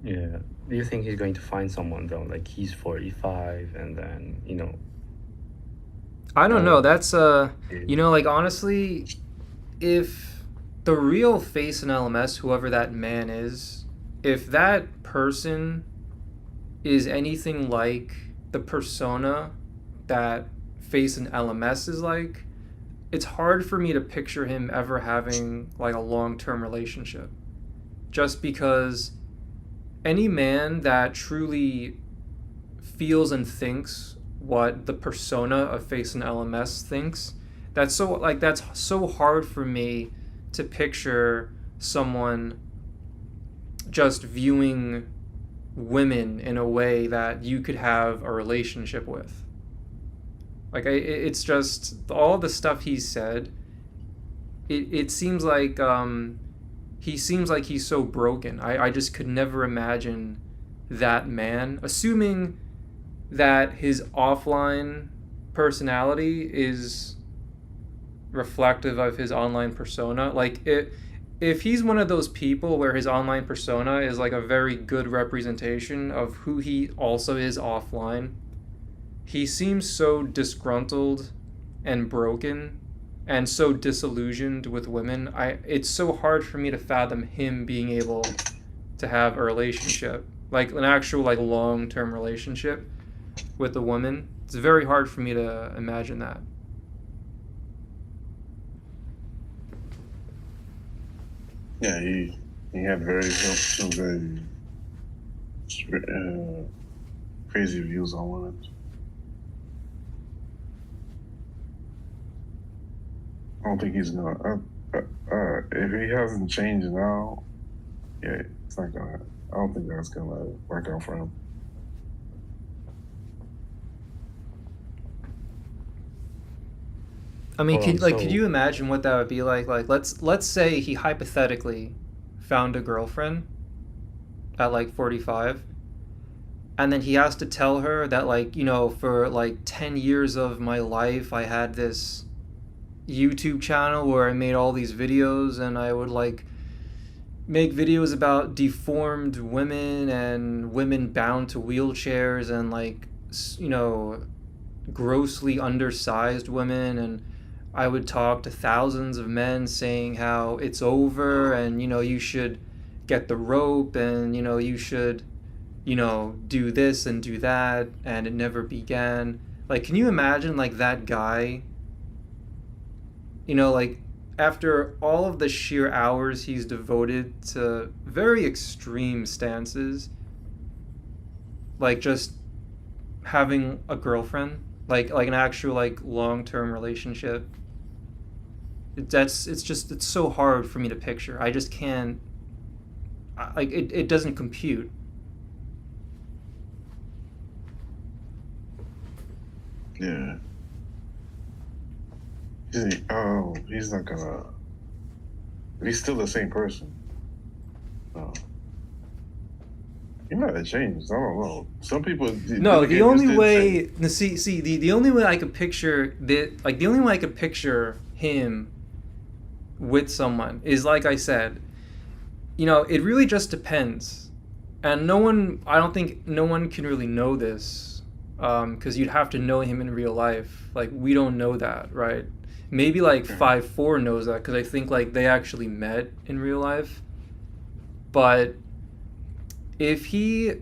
Yeah. Do you think he's going to find someone though? Like he's 45 and then, I don't know. That's like honestly, if the real Face and LMS, whoever that man is, if that person is anything like the persona that Face and LMS is like, it's hard for me to picture him ever having like a long-term relationship. Just because any man that truly feels and thinks what the persona of Face and LMS thinks, that's so hard for me to picture someone just viewing women in a way that you could have a relationship with. Like, it's just all the stuff he said. It seems like he seems like he's so broken. I just could never imagine that man, assuming that his offline personality is reflective of his online persona. Like, if he's one of those people where his online persona is like a very good representation of who he also is offline, he seems so disgruntled and broken and so disillusioned with women. It's so hard for me to fathom him being able to have a relationship, like an actual like long-term relationship with a woman. It's very hard for me to imagine that. Yeah, he had some very crazy views on women. I don't think he's gonna. If he hasn't changed now, yeah, it's not gonna. I don't think that's gonna work out for him. I mean, Hold on, could you imagine what that would be like? Like, let's say he hypothetically found a girlfriend at like 45, and then he has to tell her that, like, for like 10 years of my life I had this YouTube channel where I made all these videos, and I would like make videos about deformed women and women bound to wheelchairs and like grossly undersized women, and I would talk to thousands of men saying how it's over, and you should get the rope, and you should do this and do that, and it never began. Like, can you imagine like that guy, like after all of the sheer hours he's devoted to very extreme stances, like just having a girlfriend, like an actual like long-term relationship. It's so hard for me to picture. I just can't, like, it doesn't compute. Yeah. He's not gonna. He's still the same person. No. He might have changed. I don't know. Some people. No, the only way. See, the only way I could picture that, like, the only way I could picture him with someone is, like I said, it really just depends, and I don't think no one can really know this, because you'd have to know him in real life. Like, we don't know that, right? Maybe like 5'4" knows that, because I think like they actually met in real life. But if he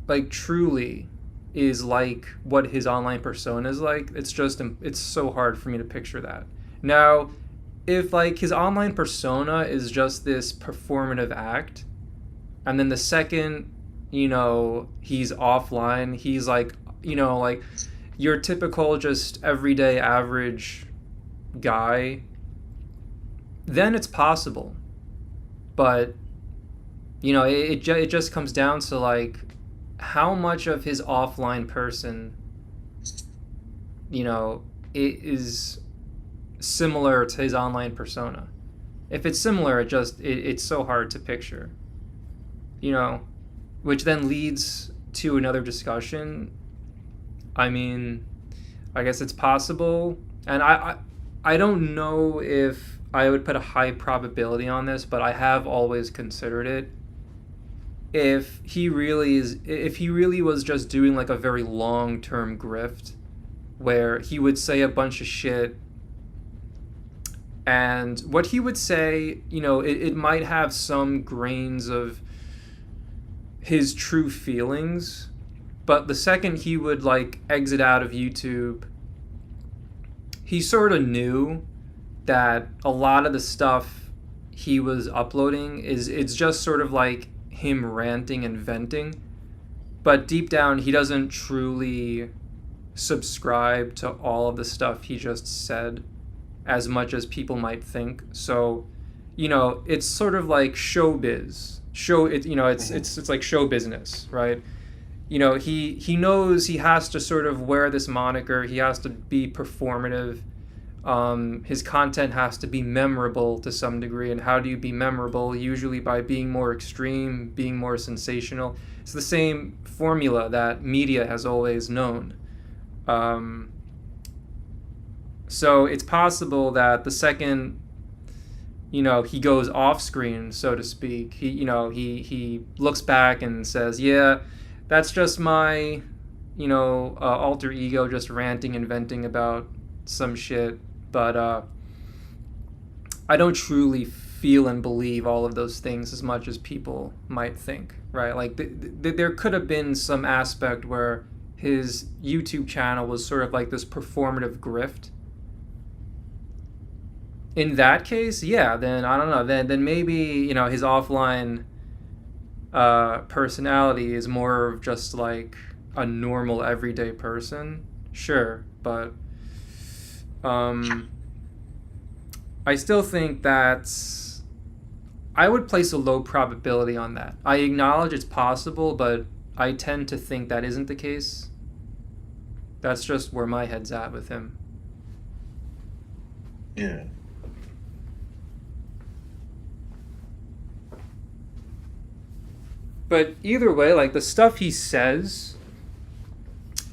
like truly is like what his online persona is like, it's so hard for me to picture that. Now, if like his online persona is just this performative act, and then the second he's offline, he's like like your typical just everyday average guy, then it's possible. But it just comes down to like how much of his offline person it is similar to his online persona. If it's similar, it's so hard to picture, which then leads to another discussion. I mean, I guess it's possible, and I don't know if I would put a high probability on this, but I have always considered it. If he really was just doing like a very long-term grift, where he would say a bunch of shit, and what he would say, it might have some grains of his true feelings, but the second he would like exit out of YouTube, he sort of knew that a lot of the stuff he was uploading it's just sort of like him ranting and venting, but deep down he doesn't truly subscribe to all of the stuff he just said as much as people might think. So it's sort of like showbiz. It's like show business, right? He knows he has to sort of wear this moniker. He has to be performative. His content has to be memorable to some degree. And how do you be memorable? Usually by being more extreme, being more sensational. It's the same formula that media has always known. So it's possible that the second he goes off screen, so to speak, he looks back and says, yeah, that's just my alter ego just ranting and venting about some shit, but I don't truly feel and believe all of those things as much as people might think, right? Like there could have been some aspect where his YouTube channel was sort of like this performative grift. In that case, yeah, then I don't know. Then maybe his offline personality is more of just like a normal everyday person. Sure, but I still think that I would place a low probability on that. I acknowledge it's possible, but I tend to think that isn't the case. That's just where my head's at with him. Yeah. But either way, like the stuff he says,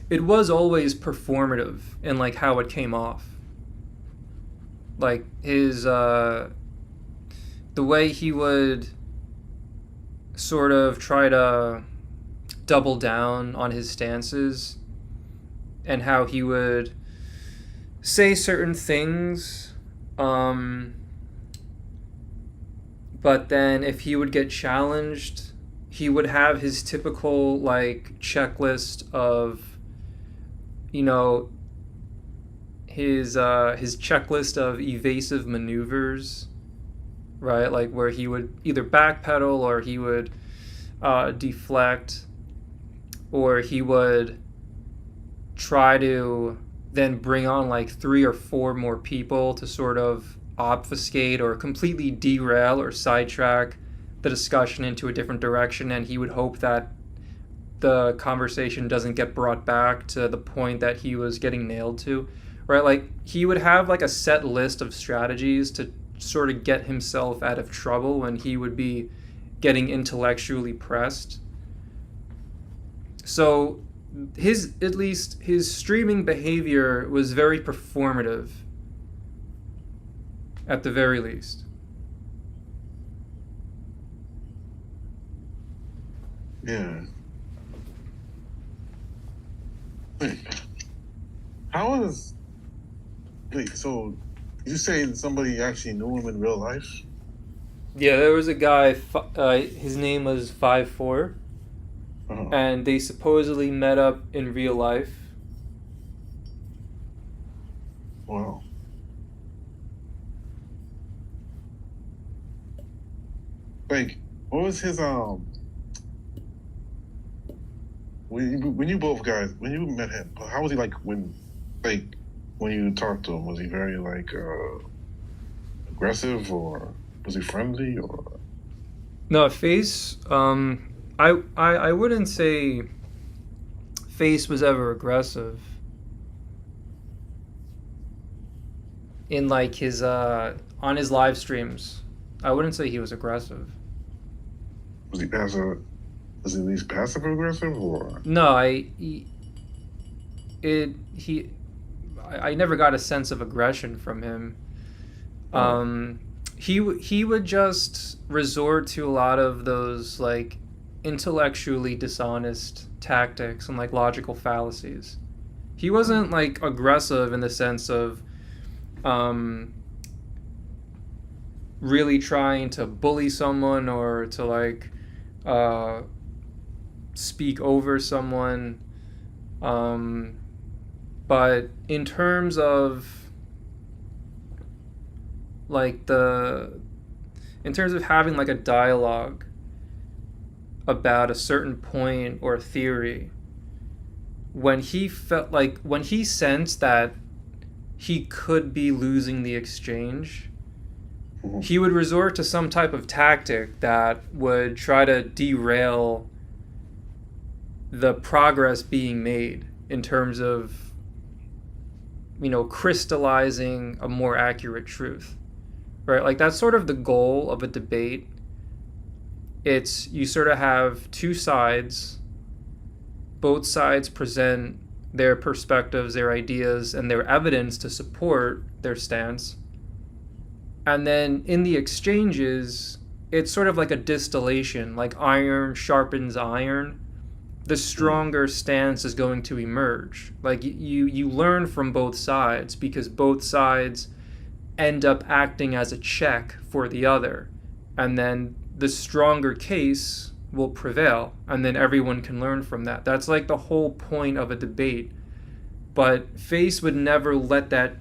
it was always performative in like how it came off. Like his the way he would sort of try to double down on his stances and how he would say certain things, but then if he would get challenged, he would have his typical like checklist of his checklist of evasive maneuvers, right? Like where he would either backpedal or he would deflect, or he would try to then bring on like 3 or 4 more people to sort of obfuscate or completely derail or sidetrack the discussion into a different direction, and he would hope that the conversation doesn't get brought back to the point that he was getting nailed to, right? Like he would have like a set list of strategies to sort of get himself out of trouble when he would be getting intellectually pressed. So at least his streaming behavior was very performative at the very least. Yeah. Wait. How is... Wait, so you saying somebody actually knew him in real life? Yeah, there was a guy, his name was 5'4", and they supposedly met up in real life. Wow. Like, what was his when you both guys, when you met him, how was he like when you talked to him? Was he very like aggressive, or was he friendly, or? No, Face. I wouldn't say Face was ever aggressive. In like his on his live streams, I wouldn't say he was aggressive. Was he passive? Was he at least passive aggressive, or? No, I never got a sense of aggression from him. He would just resort to a lot of those like intellectually dishonest tactics and like logical fallacies. He wasn't like aggressive in the sense of really trying to bully someone or to like speak over someone, but in terms of like in terms of having like a dialogue about a certain point or theory, when he sensed that he could be losing the exchange, he would resort to some type of tactic that would try to derail the progress being made in terms of, crystallizing a more accurate truth, right? Like that's sort of the goal of a debate. It's you sort of have two sides. Both sides present their perspectives, their ideas, and their evidence to support their stance. And then in the exchanges, it's sort of like a distillation, like iron sharpens iron. the stronger stance is going to emerge. Like you learn from both sides because both sides end up acting as a check for the other, and then the stronger case will prevail, and then everyone can learn from that. That's like the whole point of a debate. But Face would never let that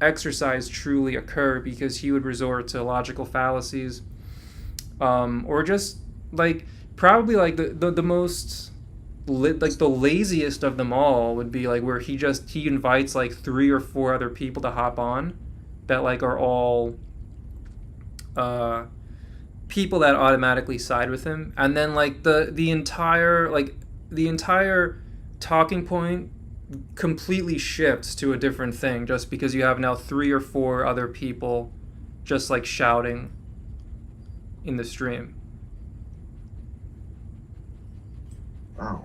exercise truly occur because he would resort to logical fallacies, or just like probably like the most like the laziest of them all would be like where he invites like 3 or 4 other people to hop on that like are all people that automatically side with him, and then like the entire talking point completely shifts to a different thing just because you have now 3 or 4 other people just like shouting in the stream. Wow.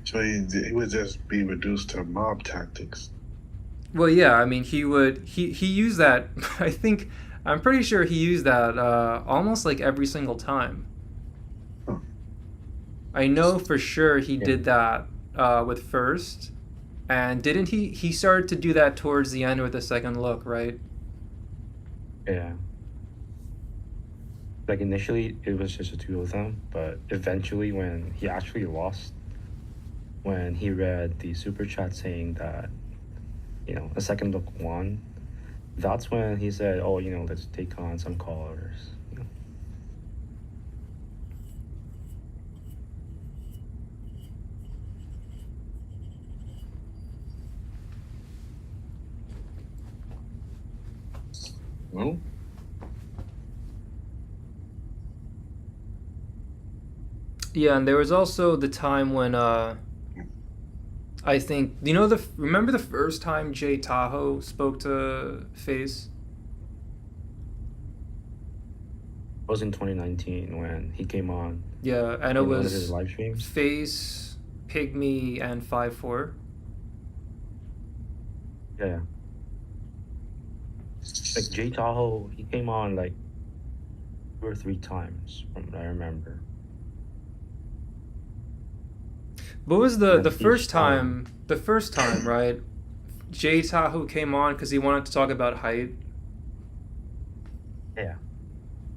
So he would just be reduced to mob tactics. Well, yeah, I mean, he used that. I'm pretty sure he used that almost like every single time. Huh. I know for sure he Yeah. did that with First, and didn't he? He started to do that towards the end with the second look, right? Yeah. Like initially, it was just the two of them, but eventually, when he actually lost, when he read the super chat saying that, a second look won, that's when he said, "Oh, let's take on some callers." Well, Yeah, and there was also the time when I think remember the first time Jay Tahoe spoke to Face? It was in 2019 when he came on Yeah, and it in one of his was live streams. Face, Pygmy, and 5-4. Yeah. Like Jay Tahoe, he came on like 2 or 3 times from what I remember. What was And the then each first time, time? The first time, right? Jay Tahoe came on because he wanted to talk about height. yeah.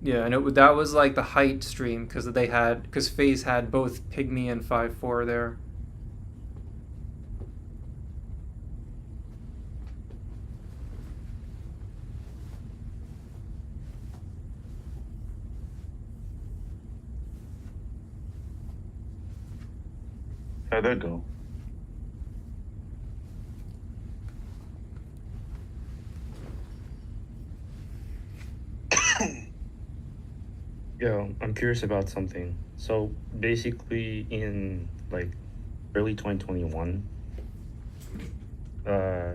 Yeah, and that was like the height stream because FaZe had both Pygmy and 5-4 there. how'd that go? Yo, I'm curious about something. So basically, in like early 2021, uh,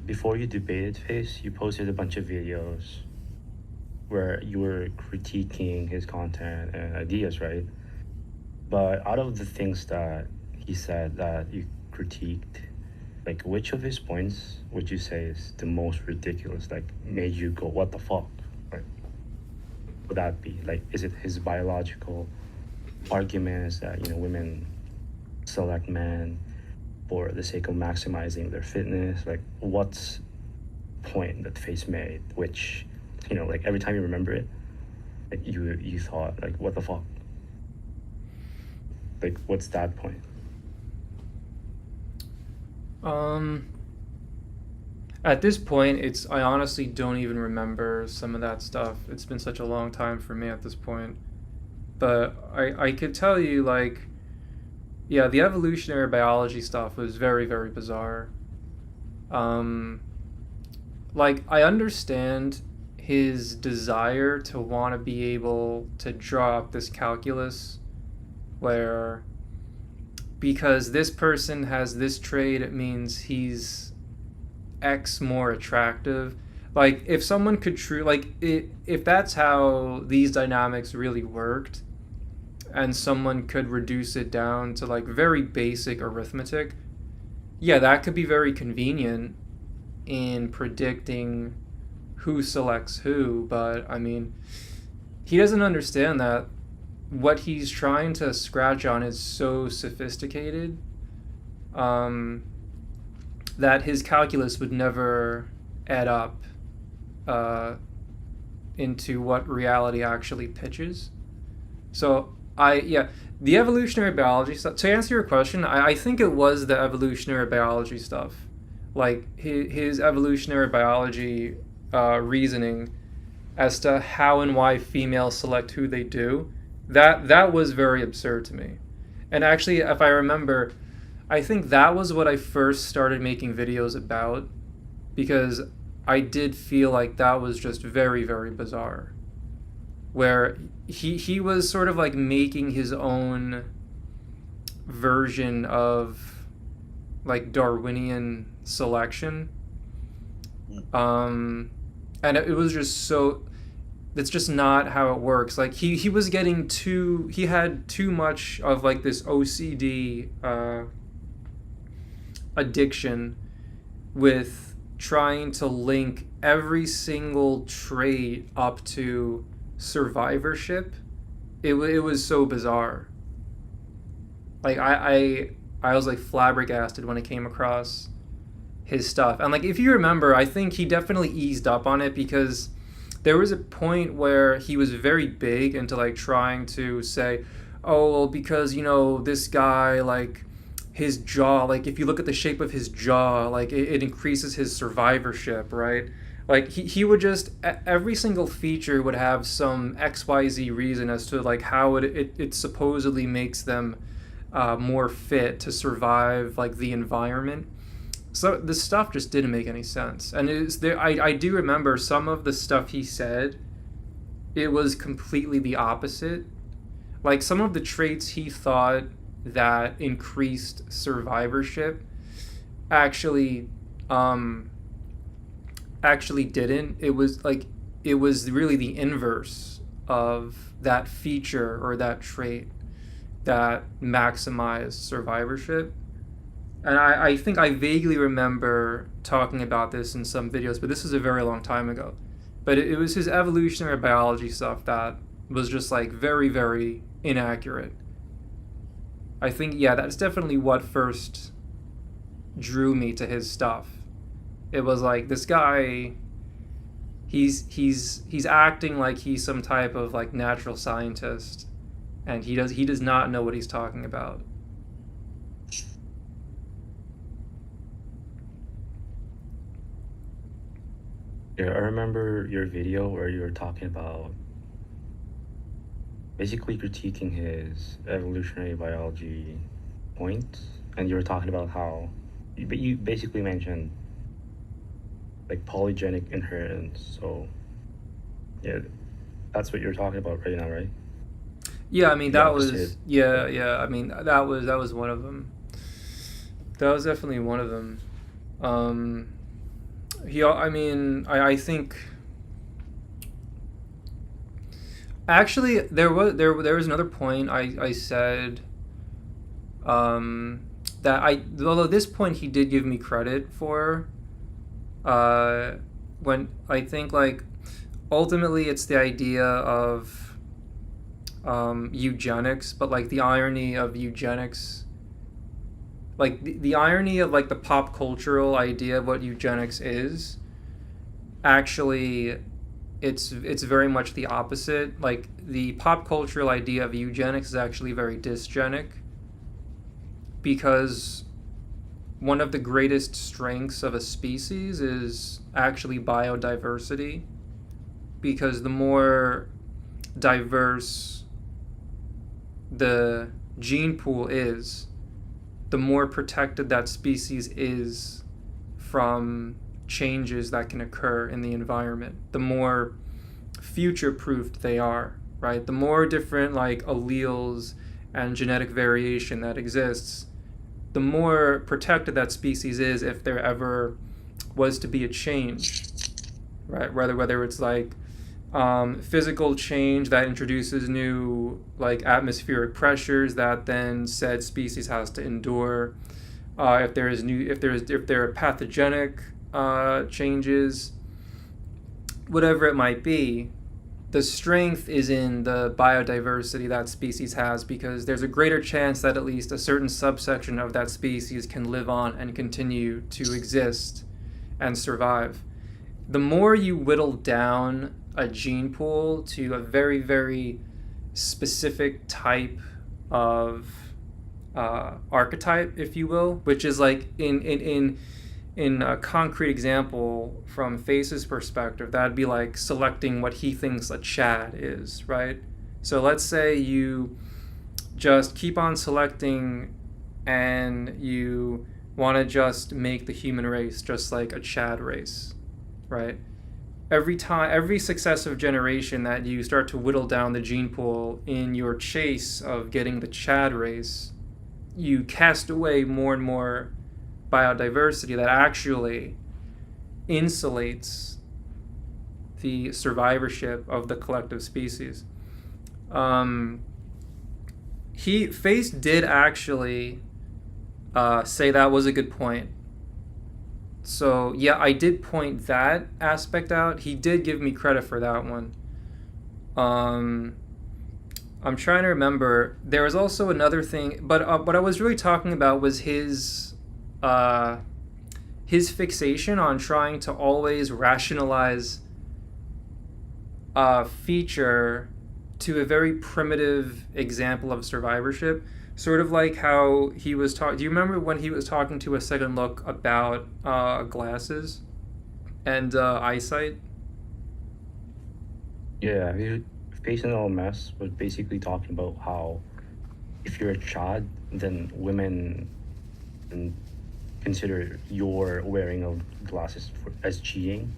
before you debated Face, you posted a bunch of videos where you were critiquing his content and ideas, right? But out of the things that he said that you critiqued, like which of his points would you say is the most ridiculous? Like made you go, "What the fuck?" Like, would that be? Like, is it his biological arguments that women select men for the sake of maximizing their fitness? Like, what's point that Face made, which like every time you remember it, like you thought like, "What the fuck?" Like, what's that point? At this point, I honestly don't even remember some of that stuff. It's been such a long time for me at this point. But I could tell you, like, yeah, the evolutionary biology stuff was very, very bizarre. Like, I understand his desire to want to be able to draw up this calculus where because this person has this trait, it means he's X more attractive. Like, if someone could if that's how these dynamics really worked, and someone could reduce it down to like very basic arithmetic, yeah, that could be very convenient in predicting who selects who. But I mean, he doesn't understand that. what he's trying to scratch on is so sophisticated, that his calculus would never add up into what reality actually pitches. So the evolutionary biology stuff. To answer your question, I think it was the evolutionary biology stuff, like his evolutionary biology reasoning as to how and why females select who they do. That was very absurd to me. And actually, if I remember, I think that was what I first started making videos about, because I did feel like that was just very, very bizarre. Where he was sort of like making his own version of like Darwinian selection. And it was just so, that's just not how it works. Like he was getting he had too much of like this OCD addiction with trying to link every single trait up to survivorship. It was so bizarre. Like I was like flabbergasted when I came across his stuff. And like if you remember, I think he definitely eased up on it, because there was a point where he was very big into like trying to say, oh well, because this guy, like his jaw, like if you look at the shape of his jaw, like it increases his survivorship, right? Like he would just, every single feature would have some XYZ reason as to like how it supposedly makes them more fit to survive like the environment. So this stuff just didn't make any sense. And I do remember some of the stuff he said, it was completely the opposite. Like some of the traits he thought that increased survivorship actually didn't. It was really the inverse of that feature or that trait that maximized survivorship. And I think I vaguely remember talking about this in some videos, but this was a very long time ago. But it was his evolutionary biology stuff that was just like very, very inaccurate. I think, yeah, that's definitely what first drew me to his stuff. It was like, this guy, he's acting like he's some type of like natural scientist, and he does not know what he's talking about. Yeah, I remember your video where you were talking about basically critiquing his evolutionary biology points, and you were talking about how you basically mentioned like polygenic inheritance. So yeah, that's what you're talking about right now, right? Yeah, I mean The that was opposite. yeah. I mean that was one of them. That was definitely one of them. I think actually there was another point I said, that although this point he did give me credit for, when I think like ultimately it's the idea of eugenics, but like the irony of eugenics, like the irony of like the pop cultural idea of what eugenics is, actually it's very much the opposite. Like the pop cultural idea of eugenics is actually very dysgenic, because one of the greatest strengths of a species is actually biodiversity, because the more diverse the gene pool is, the more protected that species is from changes that can occur in the environment, the more future-proofed they are, right? The more different like alleles and genetic variation that exists, the more protected that species is if there ever was to be a change, right? Whether it's like physical change that introduces new like atmospheric pressures that then said species has to endure. If there are pathogenic changes, whatever it might be, the strength is in the biodiversity that species has, because there's a greater chance that at least a certain subsection of that species can live on and continue to exist and survive. The more you whittle down a gene pool to a very, very specific type of archetype, if you will, which is like in a concrete example from Face's perspective, that'd be like selecting what he thinks a Chad is, right? So let's say you just keep on selecting and you want to just make the human race just like a Chad race, right? Every successive generation that you start to whittle down the gene pool in your chase of getting the Chad race, you cast away more and more biodiversity that actually insulates the survivorship of the collective species. Face did actually say that was a good point. So yeah, I did point that aspect out. He did give me credit for that one. I'm trying to remember. There was also another thing, but what I was really talking about was his fixation on trying to always rationalize a feature to a very primitive example of survivorship. Sort of like how he was talking. Do you remember when he was talking to a second look about glasses and eyesight? Yeah, FACEandLMS was basically talking about how if you're a child, then women consider your wearing of glasses as cheating.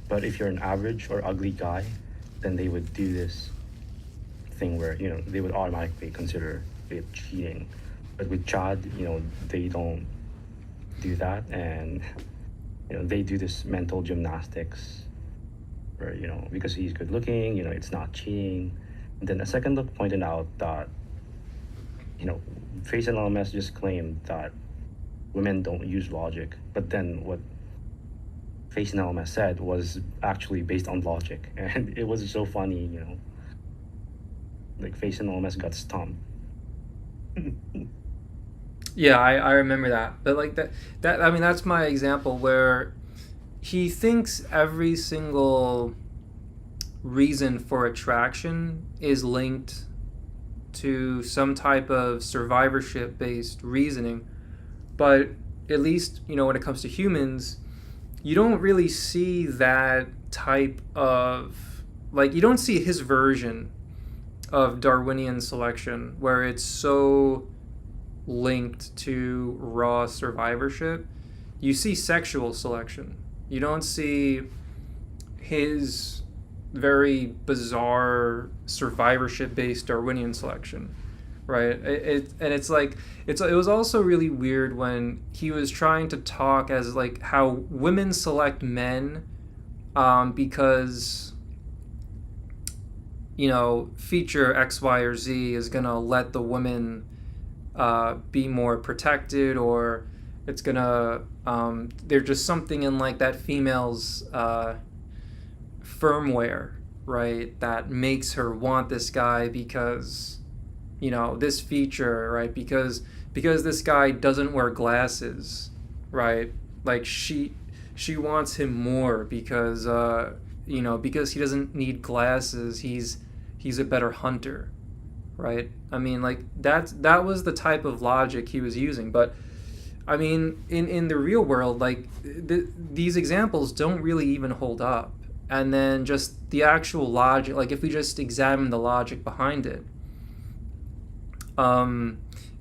But if you're an average or ugly guy, then they would do this thing where, they would automatically consider it cheating. But with Chad, they don't do that, and they do this mental gymnastics where, because he's good looking, it's not cheating. And then a second look pointed out that, FACEandLMS just claimed that women don't use logic, but then what FACEandLMS said was actually based on logic, and it was so funny, like FACEandLMS got stumped. Yeah, I remember that. But like that I mean, that's my example where he thinks every single reason for attraction is linked to some type of survivorship based reasoning. But at least, when it comes to humans, you don't really see that type of, like, you don't see his version of Darwinian selection where it's so linked to raw survivorship. You see sexual selection. You don't see his very bizarre survivorship based Darwinian selection, right? It was also really weird when he was trying to talk as like how women select men because feature X, Y, or Z is gonna let the woman be more protected, or it's gonna there's just something in like that female's firmware, right, that makes her want this guy because this feature, right, because this guy doesn't wear glasses, right, like she wants him more because because he doesn't need glasses, he's a better hunter, right? I mean, like that was the type of logic he was using. But I mean, in the real world, like these examples don't really even hold up. And then just the actual logic, like if we just examine the logic behind it,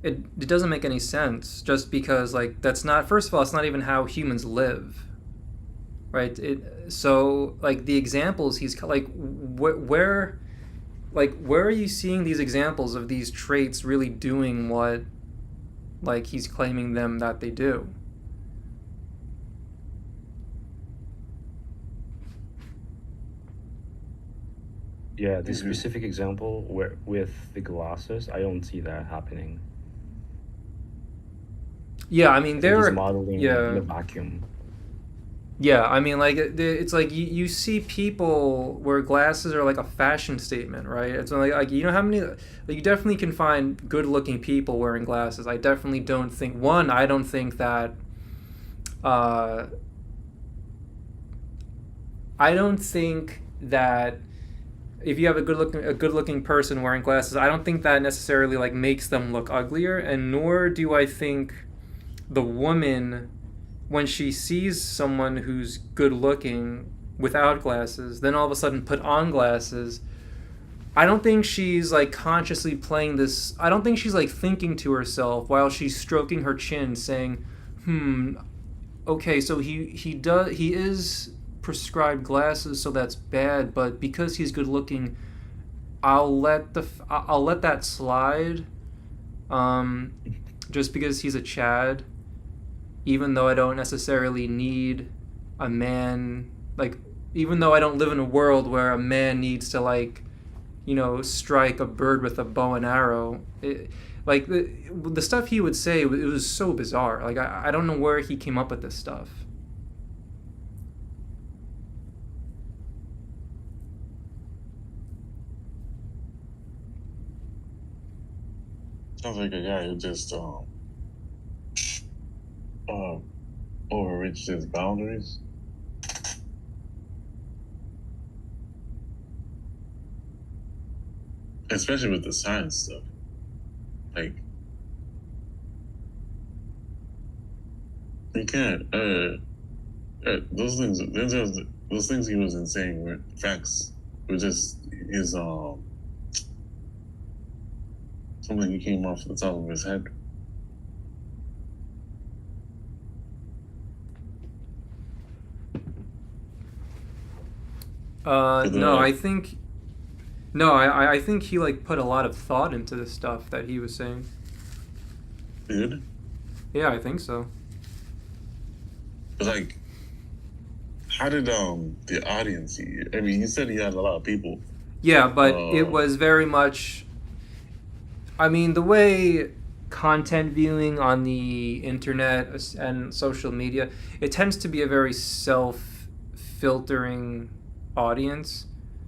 it doesn't make any sense. Just because, like, that's not, first of all, it's not even how humans live, right? So like the examples he's like, where are you seeing these examples of these traits really doing what, like, he's claiming them that they do? Yeah, the specific example where with the glasses, I don't see that happening. Yeah, I mean, I think there he's are, modeling in yeah, a vacuum. Yeah, I mean, like it's like you see people where glasses are like a fashion statement, right? It's like you know how many like you definitely can find good-looking people wearing glasses. I definitely don't think one. I don't think that. Uh, I don't think that if you have a good looking person wearing glasses, I don't think that necessarily like makes them look uglier, and nor do I think the woman when she sees someone who's good looking without glasses, then all of a sudden put on glasses, I don't think she's like consciously playing this. I don't think she's like thinking to herself while she's stroking her chin, saying, "Hmm, okay, so he is prescribed glasses, so that's bad. But because he's good looking, I'll let that slide. Um, just because he's a Chad, even though I don't necessarily need a man like even though I don't live in a world where a man needs to like strike a bird with a bow and arrow. Like the stuff he would say, it was so bizarre. Like I don't know where he came up with this stuff. Sounds like a guy who just um overreached his boundaries. Especially with the science stuff. Like you can't those things he was saying were facts. It was just his something he came off the top of his head. No, I think no, I think he like put a lot of thought into the stuff that he was saying. Did? Yeah, I think so. But like, how did the audience see it? I mean, he said he had a lot of people. Yeah, but it was very much. I mean, the way content viewing on the internet and social media, it tends to be a very self-filtering audience.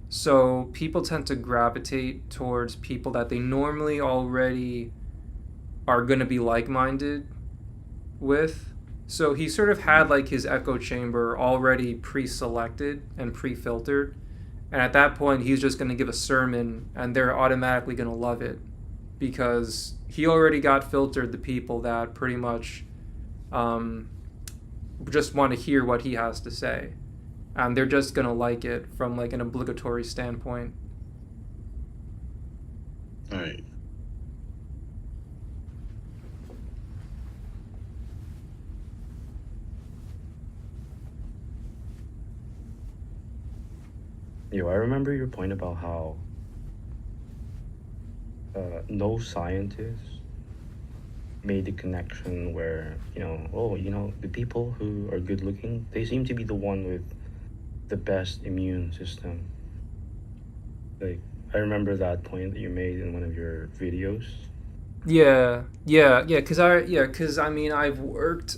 So people tend to gravitate towards people that they normally already are going to be like-minded with. So he sort of had like his echo chamber already pre-selected and pre-filtered. And at that point, he's just going to give a sermon and they're automatically going to love it because he already got filtered the people that pretty much just want to hear what he has to say. And they're just going to like it from like an obligatory standpoint. All right. Yo, I remember your point about how no scientist made the connection where, the people who are good looking, they seem to be the one with the best immune system. Like, I remember that point that you made in one of your videos. Yeah. Because I mean, I've worked,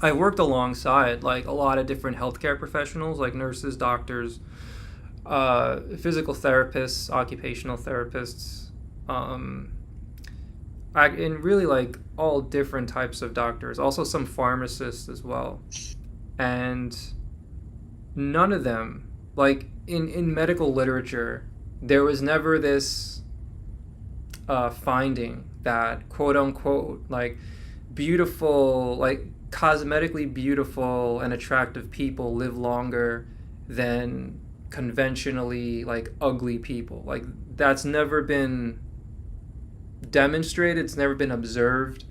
I worked alongside like a lot of different healthcare professionals, like nurses, doctors, physical therapists, occupational therapists, and really like all different types of doctors. Also, some pharmacists as well, and none of them, like in medical literature, there was never this finding that quote unquote like beautiful, like cosmetically beautiful and attractive people live longer than conventionally like ugly people. Like that's never been demonstrated, it's never been observed.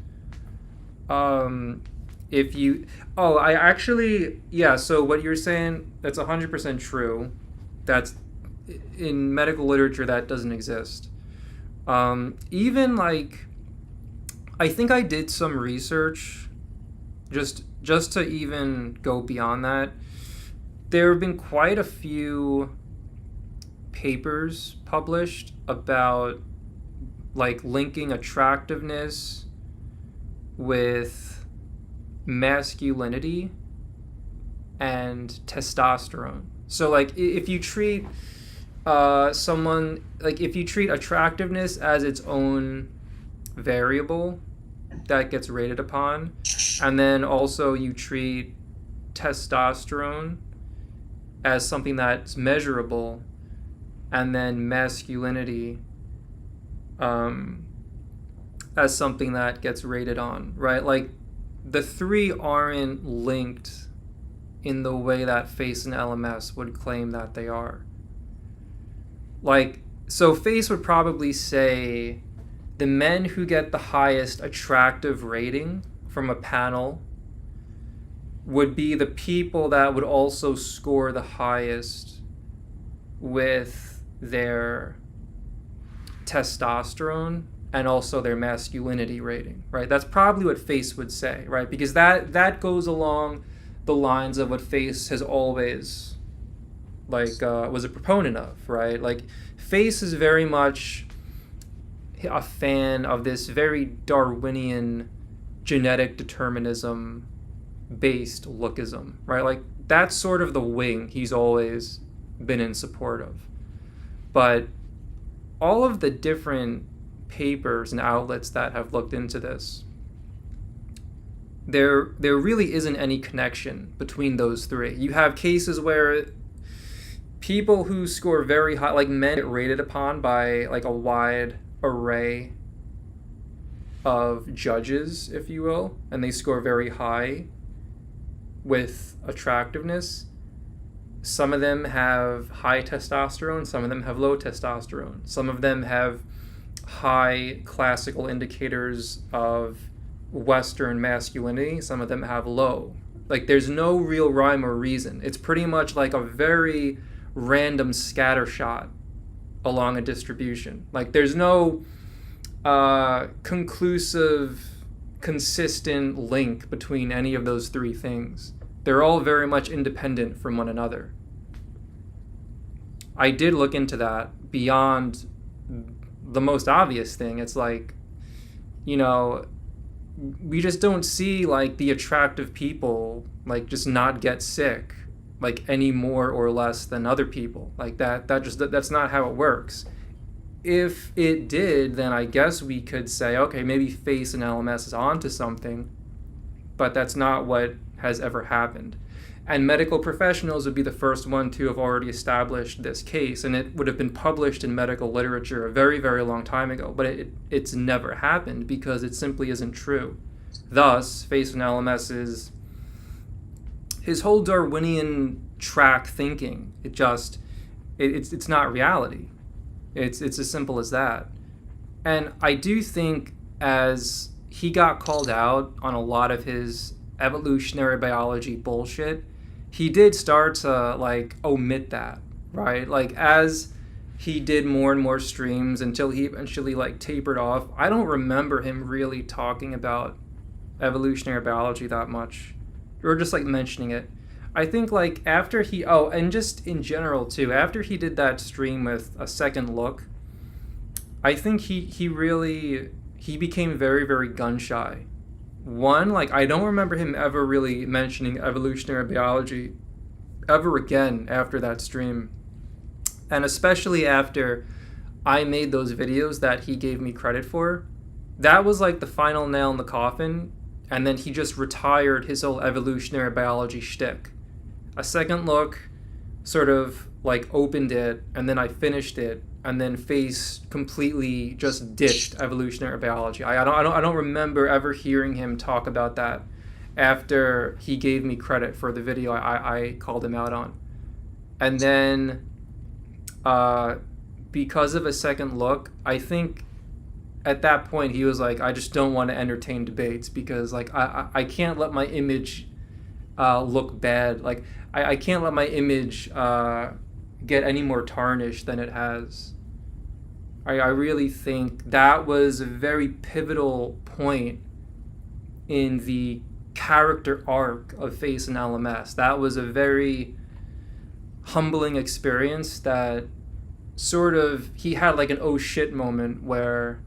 If you I actually, yeah, so what you're saying, that's 100% true. That's in medical literature that doesn't exist. Even like I think I did some research just to even go beyond that. There have been quite a few papers published about like linking attractiveness with masculinity, and testosterone. So like if you treat someone, like if you treat attractiveness as its own variable that gets rated upon, and then also you treat testosterone as something that's measurable, and then masculinity as something that gets rated on, right? Like the three aren't linked in the way that FACE and LMS would claim that they are. Like, so FACE would probably say the men who get the highest attractive rating from a panel would be the people that would also score the highest with their testosterone and also their masculinity rating, right? That's probably what FACE would say, right? Because that goes along the lines of what FACE has always was a proponent of, right? Like FACE is very much a fan of this very Darwinian genetic determinism based lookism, right? Like that's sort of the wing he's always been in support of. But all of the different papers and outlets that have looked into this, there really isn't any connection between those three. You have cases where people who score very high, like men, get rated upon by like a wide array of judges, if you will, and they score very high with attractiveness. Some of them have high testosterone, some of them have low testosterone. Some of them have high classical indicators of Western masculinity, some of them have low. Like there's no real rhyme or reason. It's pretty much like a very random scattershot along a distribution. Like there's no conclusive, consistent link between any of those three things. They're all very much independent from one another. I did look into that beyond the most obvious thing. It's like, you know, we just don't see like the attractive people like just not get sick like any more or less than other people. Like that's not how it works. If it did, then I guess we could say, okay, maybe FACE and LMS is onto something, but that's not what has ever happened. And medical professionals would be the first one to have already established this case, and it would have been published in medical literature a very, very long time ago, but it's never happened because it simply isn't true. Thus, FACE and LMS is his whole Darwinian track thinking. It's not reality. It's as simple as that. And I do think as he got called out on a lot of his evolutionary biology bullshit, he did start to like omit that, right? Like as he did more and more streams until he eventually like tapered off, I don't remember him really talking about evolutionary biology that much, or just like mentioning it. I think like after he, and just in general too, after he did that stream with A Second Look, I think he became very, very gun shy. One, like I don't remember him ever really mentioning evolutionary biology ever again after that stream. And especially after I made those videos that he gave me credit for, that was like the final nail in the coffin. And then he just retired his whole evolutionary biology shtick. A Second Look sort of like opened it, and then I finished it, and then FACE completely just ditched evolutionary biology. I don't remember ever hearing him talk about that after he gave me credit for the video I called him out on. And then because of A Second Look, I think at that point he was like, I just don't want to entertain debates because like I can't let my image look bad. Like I can't let my image get any more tarnished than it has. I really think that was a very pivotal point in the character arc of FACE and LMS. That was a very humbling experience that sort of, he had like an oh shit moment where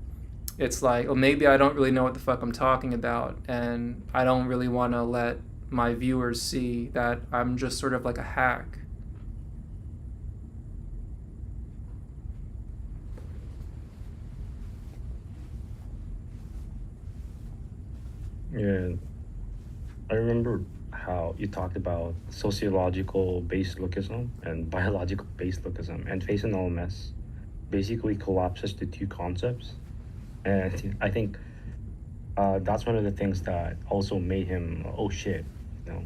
it's like, oh, maybe I don't really know what the fuck I'm talking about, and I don't really want to let my viewers see that I'm just sort of like a hack. Yeah, I remember how you talked about sociological based lookism and biological based lookism, and FACEandLMS basically collapses the two concepts. And I think that's one of the things that also made him, oh shit, you know.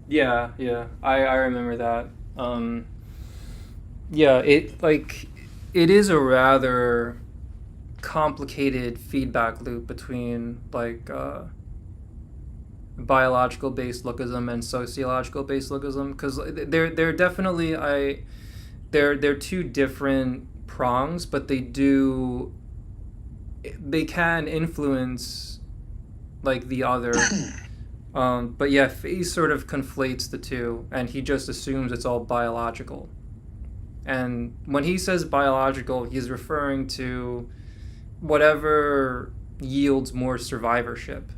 Yeah, I remember that. Um, yeah, it is a rather complicated feedback loop between biological based lookism and sociological based lookism, because they're definitely they're two different prongs, but they can influence like the other. But yeah, Face sort of conflates the two, and he just assumes it's all biological. And when he says biological, he's referring to whatever yields more survivorship.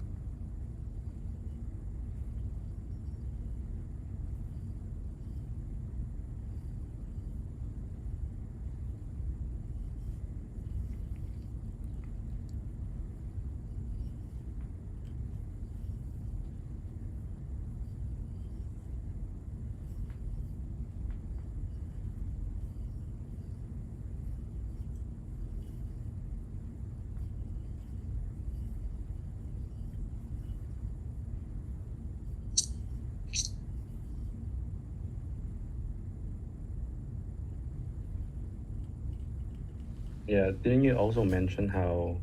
Yeah, didn't you also mention how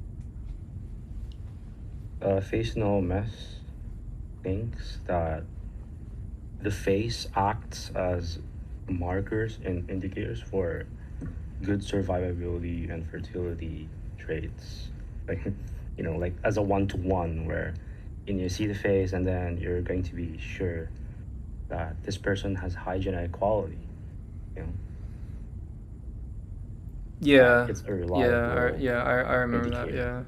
FACEandLMS thinks that the face acts as markers and indicators for good survivability and fertility traits? Like, like as a one to one, where you see the face and then you're going to be sure that this person has high genetic quality. You know, Yeah, it's a yeah, reliable I remember that. indicator. Yeah.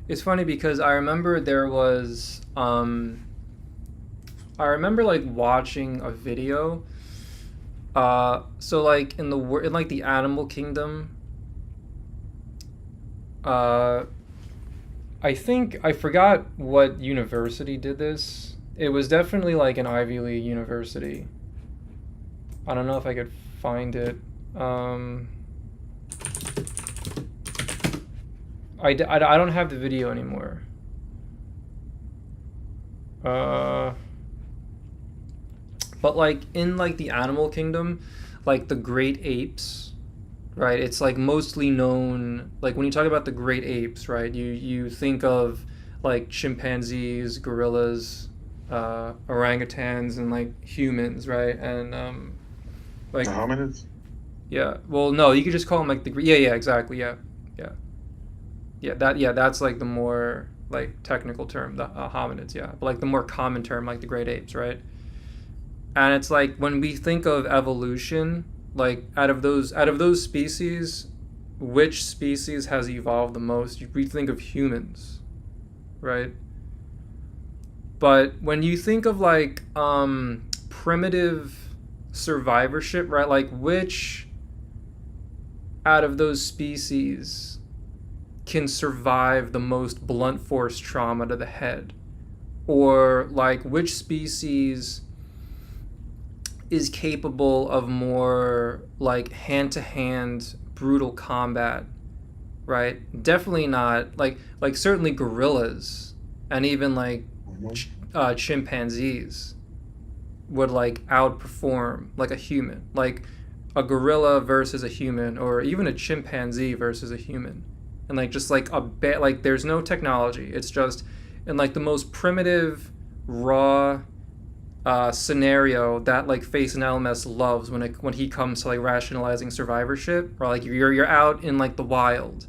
It's funny because I remember like watching a video. So like in like the animal kingdom, uh, I think I forgot what university did this. It was definitely like an Ivy League university. I don't know if I could find it. Um, I don't have the video anymore. Uh, but like in like the animal kingdom, like the great apes, right? It's like mostly known like when you talk about the great apes, right? You think of like chimpanzees, gorillas, orangutans, and like humans, right? And like The hominids? yeah, well no, you could just call them like yeah exactly yeah that's like the more like technical term, the hominids, yeah, but like the more common term like the great apes, right? And it's like when we think of evolution, like out of those species, which species has evolved the most? We think of humans, right? But when you think of like primitive survivorship, right? Like which out of those species can survive the most blunt force trauma to the head? Or like which species is capable of more like hand to hand brutal combat, right? Definitely not like certainly gorillas and even like chimpanzees would like outperform like a human, like a gorilla versus a human, or even a chimpanzee versus a human. And like just like a bit like there's no technology, it's just in like the most primitive raw scenario that like FACEandLMS loves when he comes to like rationalizing survivorship, or like you're out in like the wild,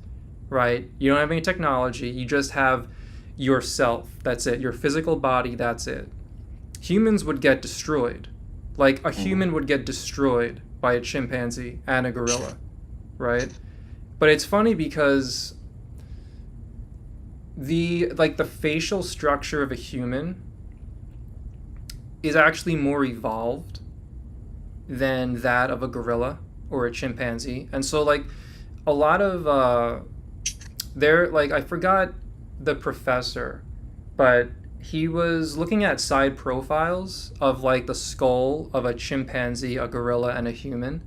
right? You don't have any technology, you just have yourself, that's it, your physical body, that's it. Humans would get destroyed, like a human would get destroyed by a chimpanzee and a gorilla, right? But it's funny because the facial structure of a human is actually more evolved than that of a gorilla or a chimpanzee. And so like a lot of I forgot the professor, but he was looking at side profiles of like the skull of a chimpanzee, a gorilla, and a human.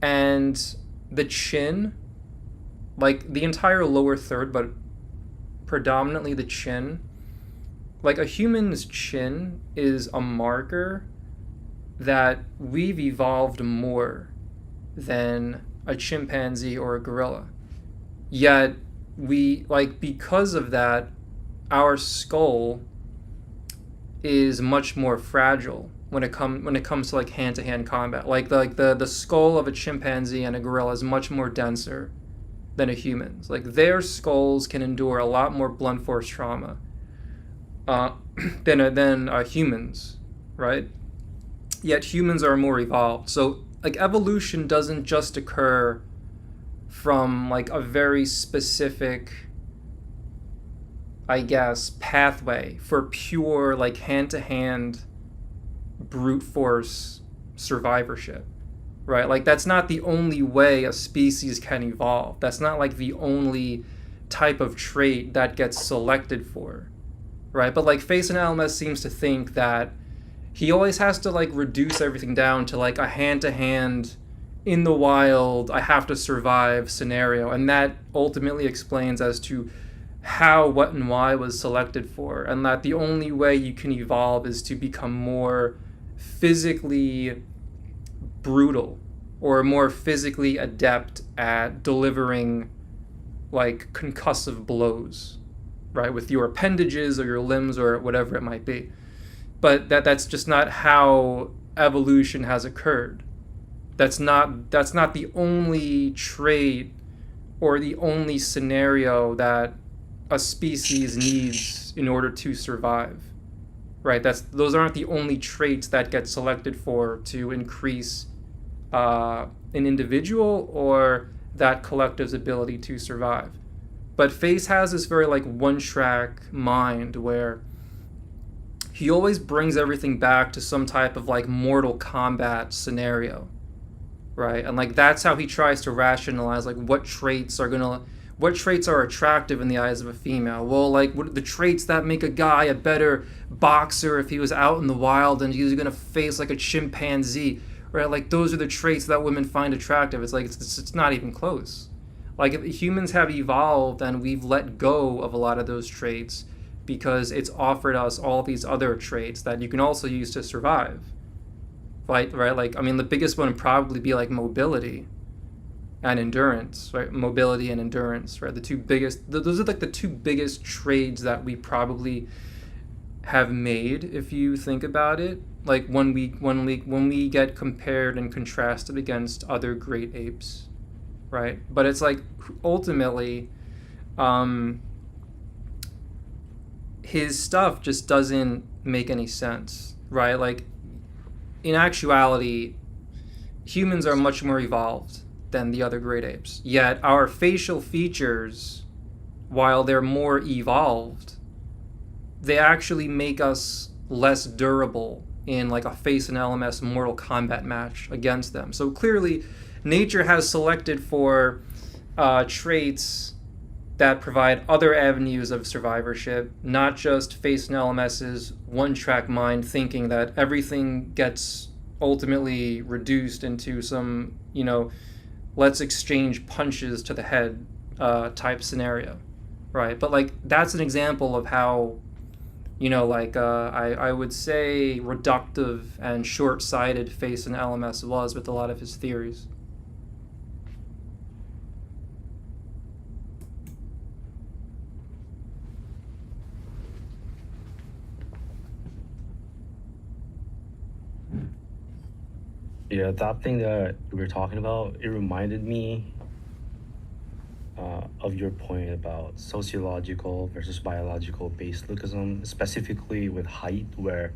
And the chin, like the entire lower third, but predominantly the chin, like a human's chin is a marker that we've evolved more than a chimpanzee or a gorilla. Yet we, like, because of that, our skull is much more fragile when it comes to like hand-to-hand combat. Like the skull of a chimpanzee and a gorilla is much more denser than a human's. Like their skulls can endure a lot more blunt force trauma than humans, right? Yet humans are more evolved. So like evolution doesn't just occur from like a very specific, I guess, pathway for pure like hand-to-hand brute force survivorship, right? Like that's not the only way a species can evolve. That's not like the only type of trait that gets selected for, right? But like FACEandLMS seems to think that he always has to like reduce everything down to like a hand-to-hand in the wild, I have to survive scenario, and that ultimately explains as to how, what, and why was selected for, and that the only way you can evolve is to become more physically brutal or more physically adept at delivering like concussive blows, right, with your appendages or your limbs or whatever it might be. But that's just not how evolution has occurred. That's not the only trait or the only scenario that a species needs in order to survive, right? Those aren't the only traits that get selected for to increase an individual or that collective's ability to survive. But Face has this very like one-track mind where he always brings everything back to some type of like Mortal Kombat scenario, right? And like that's how he tries to rationalize like what traits are attractive in the eyes of a female. Well, like what the traits that make a guy a better boxer if he was out in the wild and he was gonna face like a chimpanzee, right? Like those are the traits that women find attractive. It's like it's not even close. Like if humans have evolved and we've let go of a lot of those traits because it's offered us all these other traits that you can also use to survive. Right? Like, I mean, the biggest one would probably be like mobility and endurance, right? Mobility and endurance, right? Those are like the two biggest trades that we probably have made, if you think about it. Like when we get compared and contrasted against other great apes, right? But it's like ultimately, his stuff just doesn't make any sense, right? Like in actuality, humans are much more evolved than the other great apes. Yet our facial features, while they're more evolved, they actually make us less durable in like a FACEandLMS Mortal Kombat match against them. So clearly, nature has selected for traits that provide other avenues of survivorship, not just FACEandLMS's one-track mind thinking that everything gets ultimately reduced into some, let's exchange punches to the head type scenario, right? But like that's an example of how, I would say reductive and short-sighted FACEandLMS was with a lot of his theories. Yeah, that thing that we were talking about, it reminded me of your point about sociological versus biological baselookism, specifically with height, where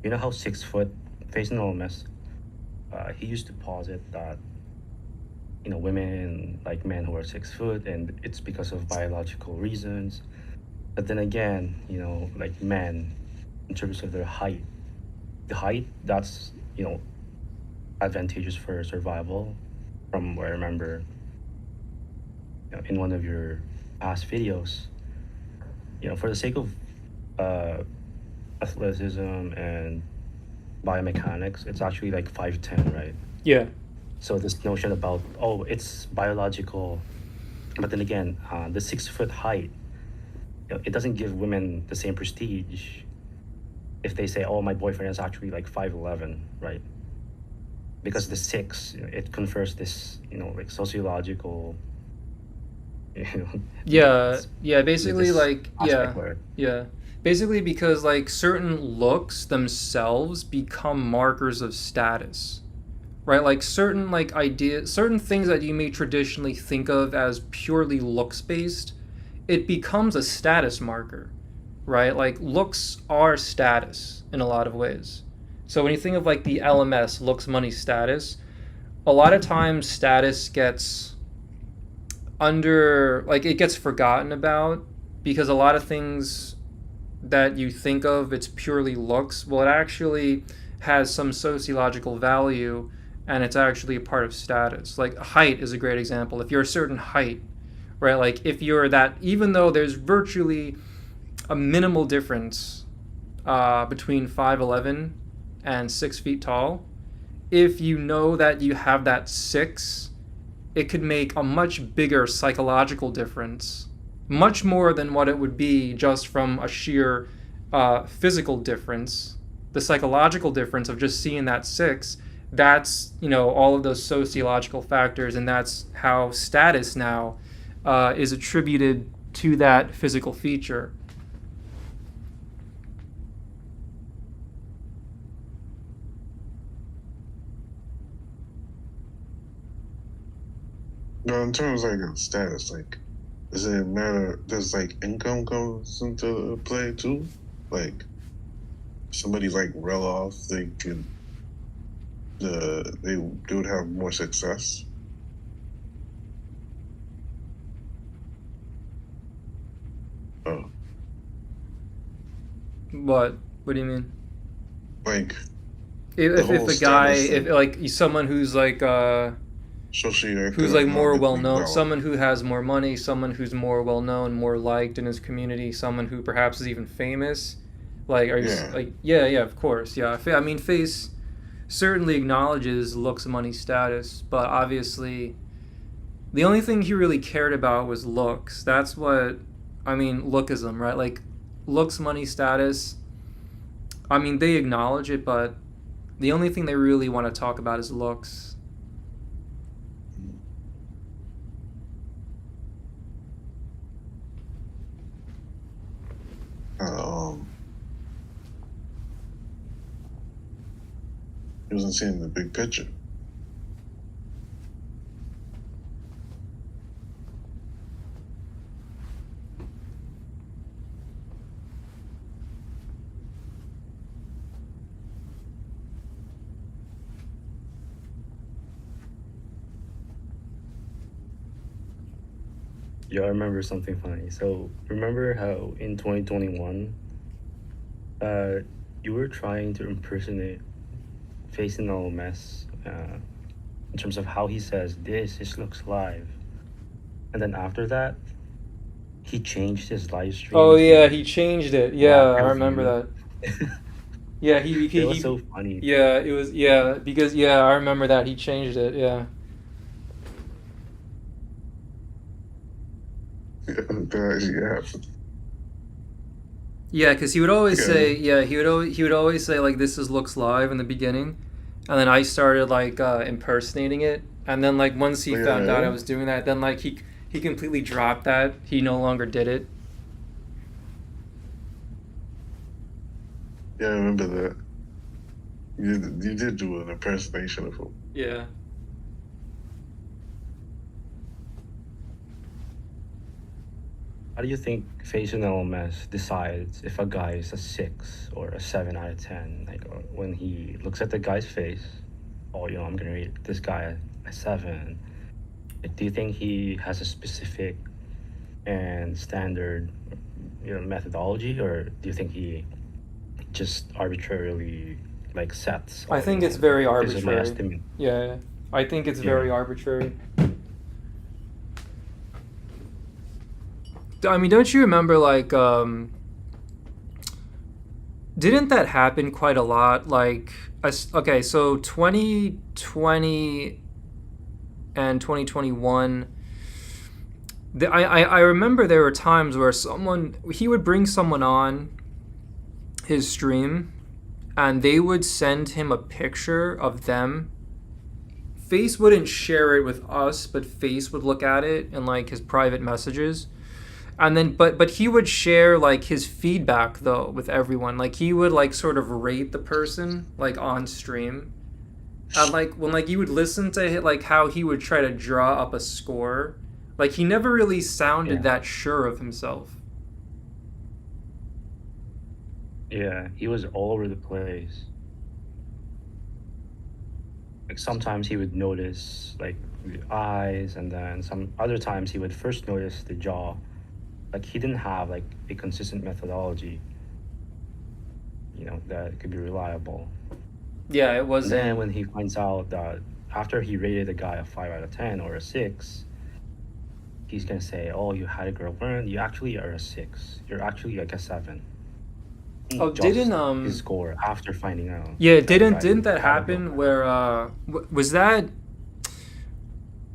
you know how 6 foot FACEandLMS he used to posit that women like men who are 6 foot, and it's because of biological reasons. But then again, like men, in terms of their height, the height that's advantageous for survival. From what I remember, in one of your past videos, for the sake of uh, athleticism and biomechanics, it's actually like 5'10", right? Yeah. So this notion about, oh, it's biological, but then again, the 6 foot height, it doesn't give women the same prestige if they say, oh, my boyfriend is actually like 5'11", right? Because the six, it confers this, like sociological, Yeah, basically, this like, aspect where, yeah. Basically, because, like, certain looks themselves become markers of status, right? Like, certain, like, ideas, certain things that you may traditionally think of as purely looks based, it becomes a status marker, right? Like, looks are status in a lot of ways. So when you think of, like, the LMS, looks, money, status, a lot of times status gets it gets forgotten about, because a lot of things that you think of, it's purely looks. Well, it actually has some sociological value, and it's actually a part of status. Like, height is a great example. If you're a certain height, right? Like, if you're that, even though there's virtually a minimal difference between 5'11" and 6 feet tall, if you know that you have that six, it could make a much bigger psychological difference, much more than what it would be just from a sheer physical difference. The psychological difference of just seeing that six, that's, all of those sociological factors, and that's how status now is attributed to that physical feature. No, in terms of like status, like, does it matter? Does like income comes into play too? Like, somebody like well off, they could, they would have more success. Oh, What do you mean? like If a guy, status if thing. like someone who's like who's like more well known, someone who has more money, someone who's more well known, more liked in his community, someone who perhaps is even famous. Like, are you Yeah. like, yeah, of course, yeah. I mean, Face certainly acknowledges looks, money, status, but obviously the only thing he really cared about was looks. That's what I mean, lookism, right? Like, looks, money, status. I mean, they acknowledge it, but the only thing they really want to talk about is looks. He wasn't seeing the big picture. yeah, I remember something funny. So remember how in 2021, you were trying to impersonate FACEandLMS, in terms of how he says this looks live, and then after that, he changed his live stream. Oh yeah, he changed it. Yeah, I remember review. that. Yeah, It was so funny. yeah, it was, because I remember that he changed it. Yeah. That actually happened. Yeah, because he would always Okay. say, he would always say, like, this is looks live in the beginning, and then I started like impersonating it, and then like once he found out I was doing that, then like he completely dropped that. He no longer did it. Yeah, I remember that. You did do an impersonation of him. Yeah. How do you think FACEandLMS decides if a guy is a 6 or a 7 out of 10? Like, when he looks at the guy's face, oh, I'm gonna rate this guy a 7. Like, do you think he has a specific and standard, methodology, or do you think he just arbitrarily like sets? I Oh, think it's very this is my arbitrary. estimate. Yeah, I think it's Yeah. very arbitrary. I mean, don't you remember, like, didn't that happen quite a lot? Like, okay, so 2020 and 2021, I remember there were times where he would bring someone on his stream, and they would send him a picture of them. Face wouldn't share it with us, but Face would look at it in, like, his private messages. And then but he would share, like, his feedback though with everyone. Like, he would, like, sort of rate the person, like, on stream. And, like, when, like, you would listen to it, like, how he would try to draw up a score, like, he never really sounded that sure of himself. Yeah, he was all over the place. Like, sometimes he would notice like the eyes, and then some other times he would first notice the jaw. Like, he didn't have like a consistent methodology, that could be reliable. Yeah, it was. And then when he finds out that after he rated a guy a 5 out of 10 or a 6, he's gonna say, "Oh, you had a girlfriend. You actually are a 6. You're actually like a 7." He Oh, adjusts didn't his score after finding out? Yeah, that the guy didn't that had a happen girlfriend. where was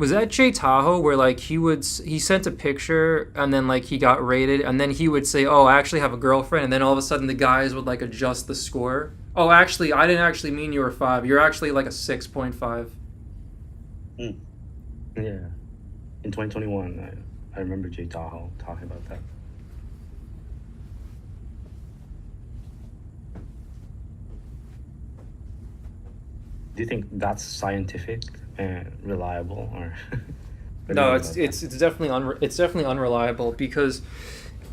that Jay Tahoe, where, like, he sent a picture and then, like, he got rated, and then he would say, "Oh, I actually have a girlfriend," and then all of a sudden the guys would, like, adjust the score. "Oh, actually, I didn't actually mean you were 5. You're actually like a 6.5." Yeah, in 2021, I remember Jay Tahoe talking about that. Do you think that's scientific and reliable, or? What do you No, think it's about it's definitely it's definitely unreliable, because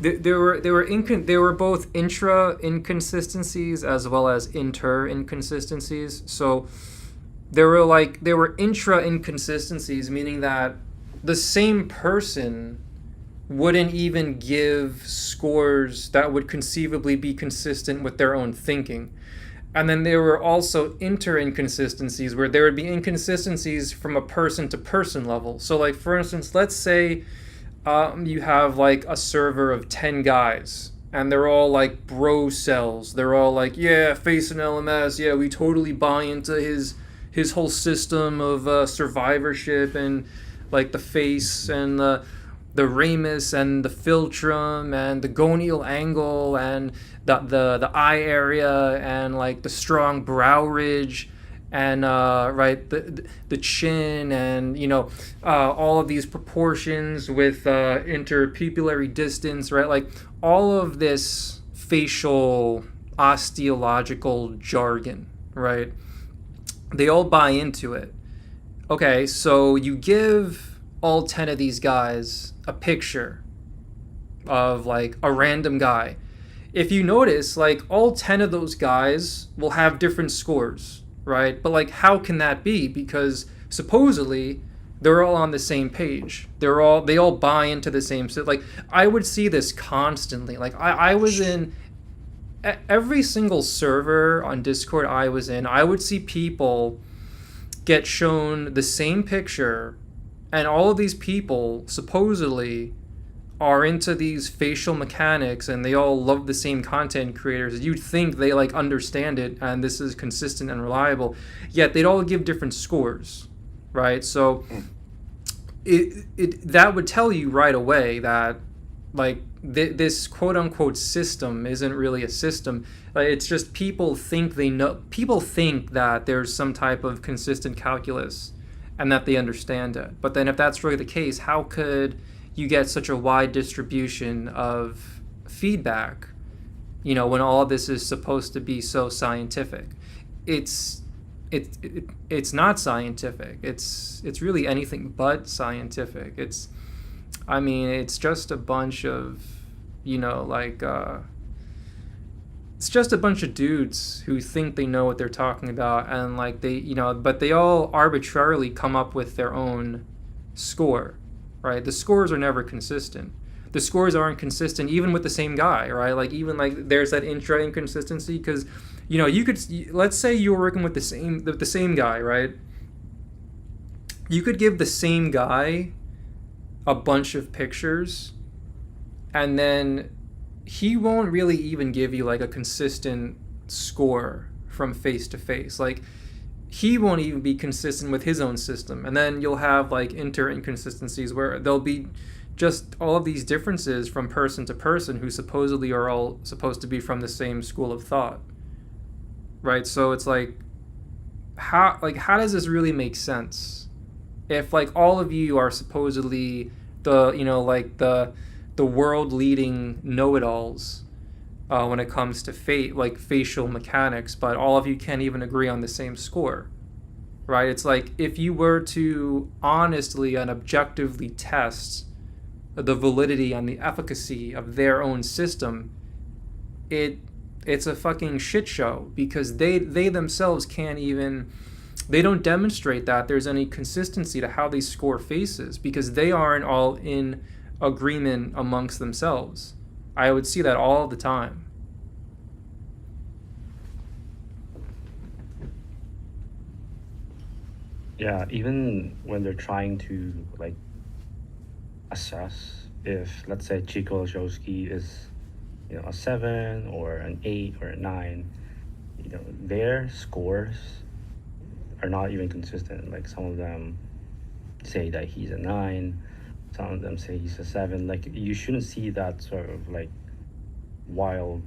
there were both intra inconsistencies as well as inter inconsistencies. So there were intra inconsistencies, meaning that the same person wouldn't even give scores that would conceivably be consistent with their own thinking. And then there were also inter inconsistencies, where there would be inconsistencies from a person to person level. So, like, for instance, let's say you have, like, a server of 10 guys, and they're all, like, bro cells. They're all like, "Yeah, FACEandLMS, yeah, we totally buy into his whole system of survivorship, and, like, the face and the reminisce and the philtrum and the gonial angle and the eye area, and, like, the strong brow ridge, and right, the chin, and, all of these proportions with interpupillary distance, right, like, all of this facial osteological jargon, right? They all buy into it. Okay, so you give all 10 of these guys a picture of, like, a random guy. If you notice, like, all 10 of those guys will have different scores, right? But, like, how can that be? Because supposedly they're all on the same page. They all buy into the same. So, like, I would see this constantly. Like, I was in every single server on Discord I was in. I would see people get shown the same picture, and all of these people supposedly are into these facial mechanics, and they all love the same content creators. You'd think they, like, understand it, and this is consistent and reliable, yet they'd all give different scores, right? So that would tell you right away that, like, this quote unquote system isn't really a system. Like, it's just people think that there's some type of consistent calculus and that they understand it. But then if that's really the case, how could you get such a wide distribution of feedback, when all of this is supposed to be so scientific? It's not scientific. It's really anything but scientific. It's just a bunch of, it's just a bunch of dudes who think they know what they're talking about, and like they, but they all arbitrarily come up with their own score, right? The scores are never consistent. The scores aren't consistent even with the same guy, right? Like even like there's that intra inconsistency because, you could, let's say you were working with the same guy, right? You could give the same guy a bunch of pictures, and then he won't really even give you like a consistent score from face to face. Like he won't even be consistent with his own system, and then you'll have like inconsistencies where there'll be just all of these differences from person to person who supposedly are all supposed to be from the same school of thought, right? So it's like how does this really make sense if like all of you are supposedly the world leading know-it-alls when it comes to facial mechanics, but all of you can't even agree on the same score, right? It's like if you were to honestly and objectively test the validity and the efficacy of their own system, it's a fucking shit show because they themselves can't even, they don't demonstrate that there's any consistency to how they score faces because they aren't all in agreement amongst themselves. I would see that all the time. Yeah, even when they're trying to like assess if, let's say, Chico Lajowski is, a 7 or an 8 or a 9, their scores are not even consistent. Like some of them say that he's a 9, some of them say he's a 7. Like you shouldn't see that sort of like wild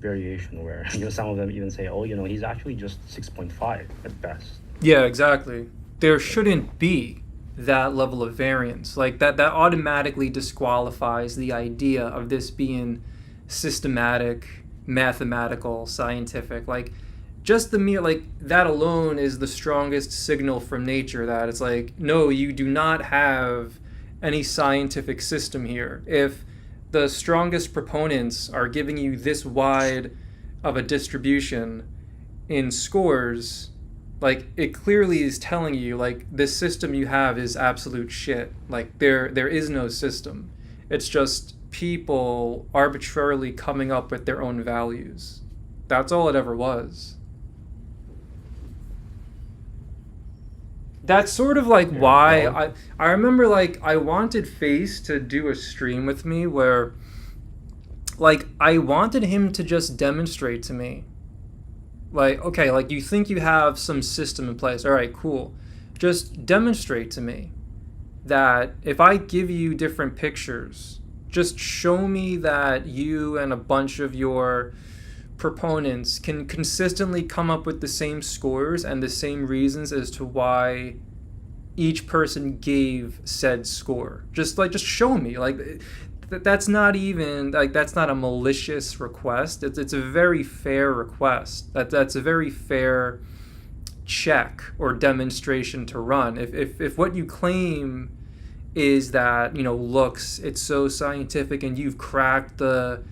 variation where some of them even say, oh, he's actually just 6.5 at best. Yeah, exactly. There shouldn't be that level of variance. Like that automatically disqualifies the idea of this being systematic, mathematical, scientific. Like just the mere like that alone is the strongest signal from nature that it's like, no, you do not have any scientific system here. If the strongest proponents are giving you this wide of a distribution in scores, like it clearly is telling you like this system you have is absolute shit. Like there is no system. It's just people arbitrarily coming up with their own values. That's all it ever was. That's sort of like why I remember like I wanted Face to do a stream with me where like I wanted him to just demonstrate to me like, okay, like you think you have some system in place. All right, cool. Just demonstrate to me that if I give you different pictures, just show me that you and a bunch of your proponents can consistently come up with the same scores and the same reasons as to why each person gave said score. Just show me. Like that's not even like that's not a malicious request. It's a very fair request. That's a very fair check or demonstration to run. If what you claim is that looks, it's so scientific and you've cracked the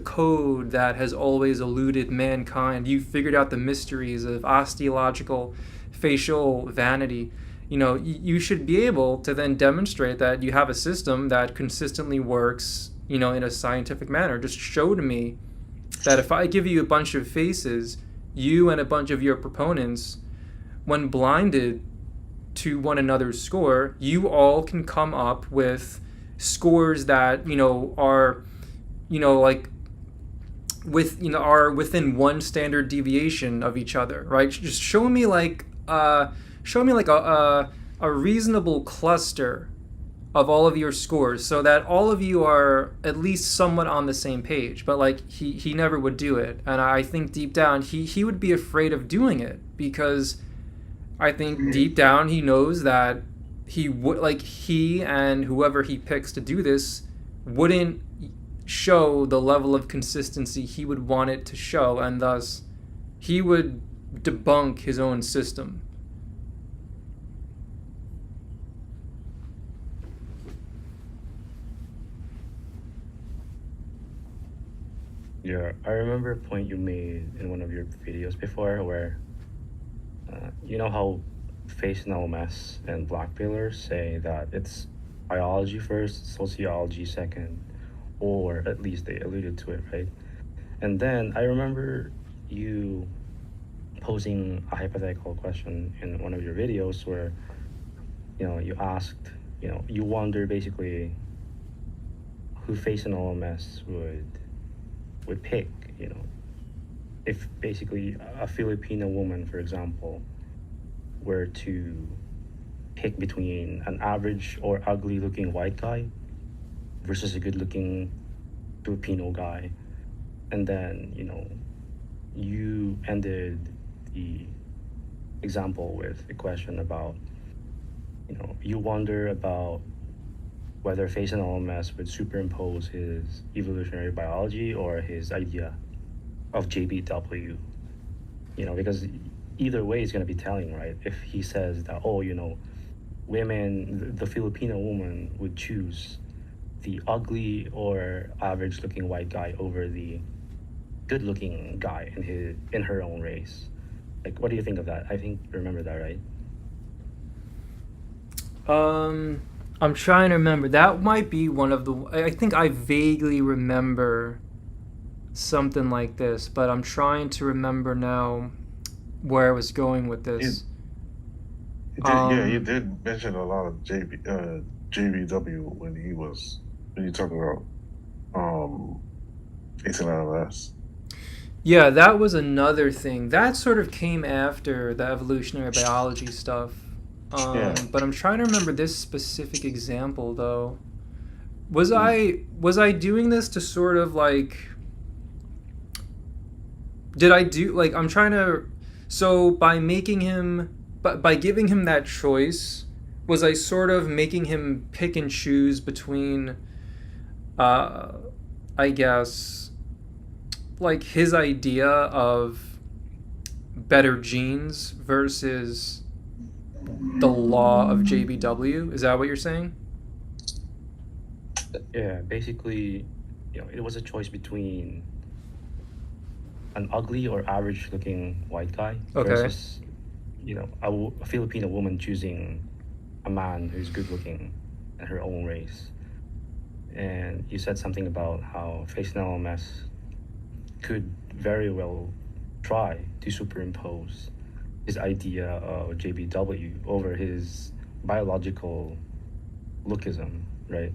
code that has always eluded mankind. You've figured out the mysteries of osteological facial vanity. You should be able to then demonstrate that you have a system that consistently works, in a scientific manner. Just show to me that if I give you a bunch of faces, you and a bunch of your proponents, when blinded to one another's score, you all can come up with scores that, are, like are within one standard deviation of each other, right? Just show me like a reasonable cluster of all of your scores so that all of you are at least somewhat on the same page. But like he never would do it, and I think deep down he would be afraid of doing it because I think deep down he knows that he would, like, he and whoever he picks to do this wouldn't show the level of consistency he would want it to show, and thus he would debunk his own system. Yeah, I remember a point you made in one of your videos before where you know how FACEandLMS and Black Pillars say that it's biology first, sociology second, or at least they alluded to it, right? And then I remember you posing a hypothetical question in one of your videos where you asked, you wonder basically who FACEandLMS would pick, you know, if basically a Filipino woman, for example, were to pick between an average or ugly looking white guy versus a good looking Filipino guy. And then, you ended the example with a question about, you wonder about whether FACEandLMS would superimpose his evolutionary biology or his idea of JBW, because either way is going to be telling, right? If he says that, oh, women, the Filipino woman would choose the ugly or average looking white guy over the good looking guy in her own race. Like, what do you think of that? I think you remember that, right? I'm trying to remember. That might be one of the. I think I vaguely remember something like this, but I'm trying to remember now where I was going with this. You did mention a lot of JBW when you talk about FACEandLMS. Yeah, that was another thing. That sort of came after the evolutionary biology stuff. Yeah. But I'm trying to remember this specific example though. Was I doing this to sort of like did I do like I'm trying to so by making him by giving him that choice, was I sort of making him pick and choose between I guess like his idea of better genes versus the law of JBW? Is that what you're saying? Yeah, basically, it was a choice between an ugly or average looking white guy versus, a Filipino woman choosing a man who's good looking in her own race. And you said something about how FACEandLMS could very well try to superimpose his idea of JBW over his biological lookism, right?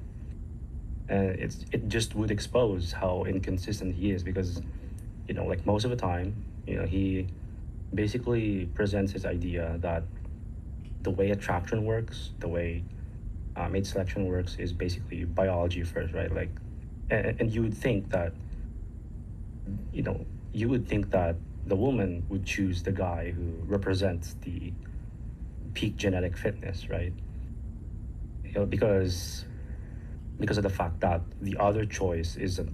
And it just would expose how inconsistent he is because, like most of the time, he basically presents his idea that the way attraction works, the way mate selection works is basically biology first, right? Like, and you would think that, you would think that the woman would choose the guy who represents the peak genetic fitness, right? Because of the fact that the other choice is an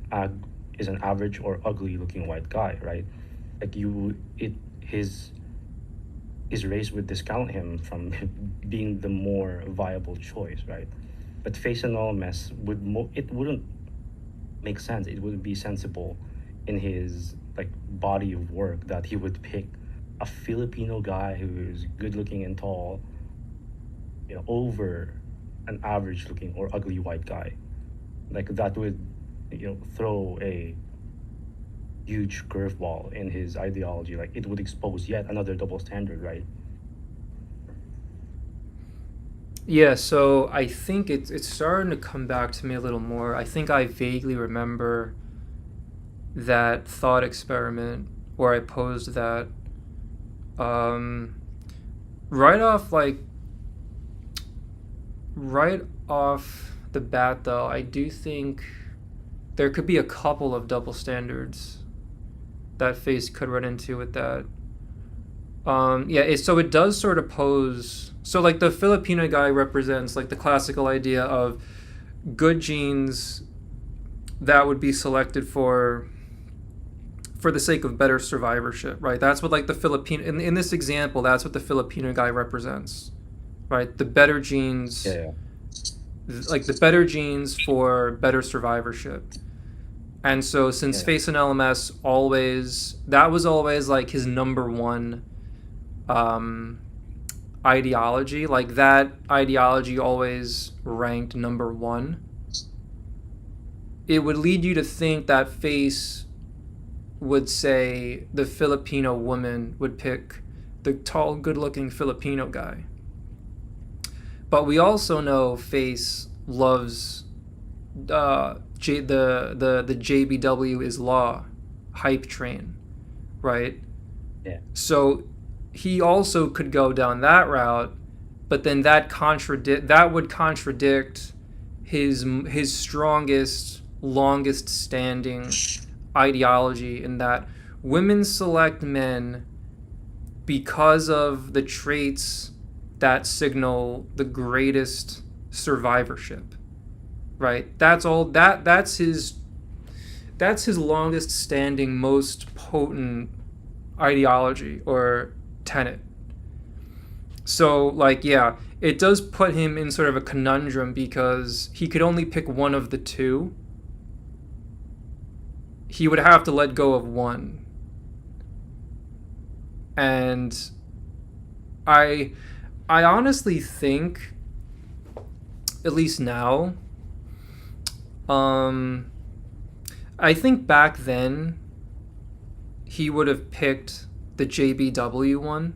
average or ugly looking white guy, right? Like his race would discount him from being the more viable choice, right? But FACEandLMS it wouldn't make sense. It wouldn't be sensible in his like body of work that he would pick a Filipino guy who's good looking and tall, over an average looking or ugly white guy. Like that would, throw a huge curveball in his ideology. Like it would expose yet another double standard, right? Yeah, so I think it's starting to come back to me a little more. I think I vaguely remember that thought experiment where I posed that. Right off the bat, though, I do think there could be a couple of double standards that Face could run into with that. So it does sort of pose. So like the Filipino guy represents like the classical idea of good genes that would be selected for the sake of better survivorship, right? That's what like the Filipino in this example, that's what the Filipino guy represents, right? The better genes, Yeah. like the better genes for better survivorship. And so since Yeah. FACEandLMS always, that was always like his number one um, ideology, like that ideology always ranked number one, it would lead you to think that Face would say the Filipino woman would pick the tall, good-looking Filipino guy. But we also know Face loves the JBW is law hype train, right? Yeah. So he also could go down that route, but then that would contradict his strongest, longest standing ideology, in that women select men because of the traits that signal the greatest survivorship, right? That's his longest standing, most potent ideology or tenet. So, like, yeah, it does put him in sort of a conundrum because he could only pick one of the two. He would have to let go of one. And I honestly think, at least now, I think back then he would have picked the JBW one.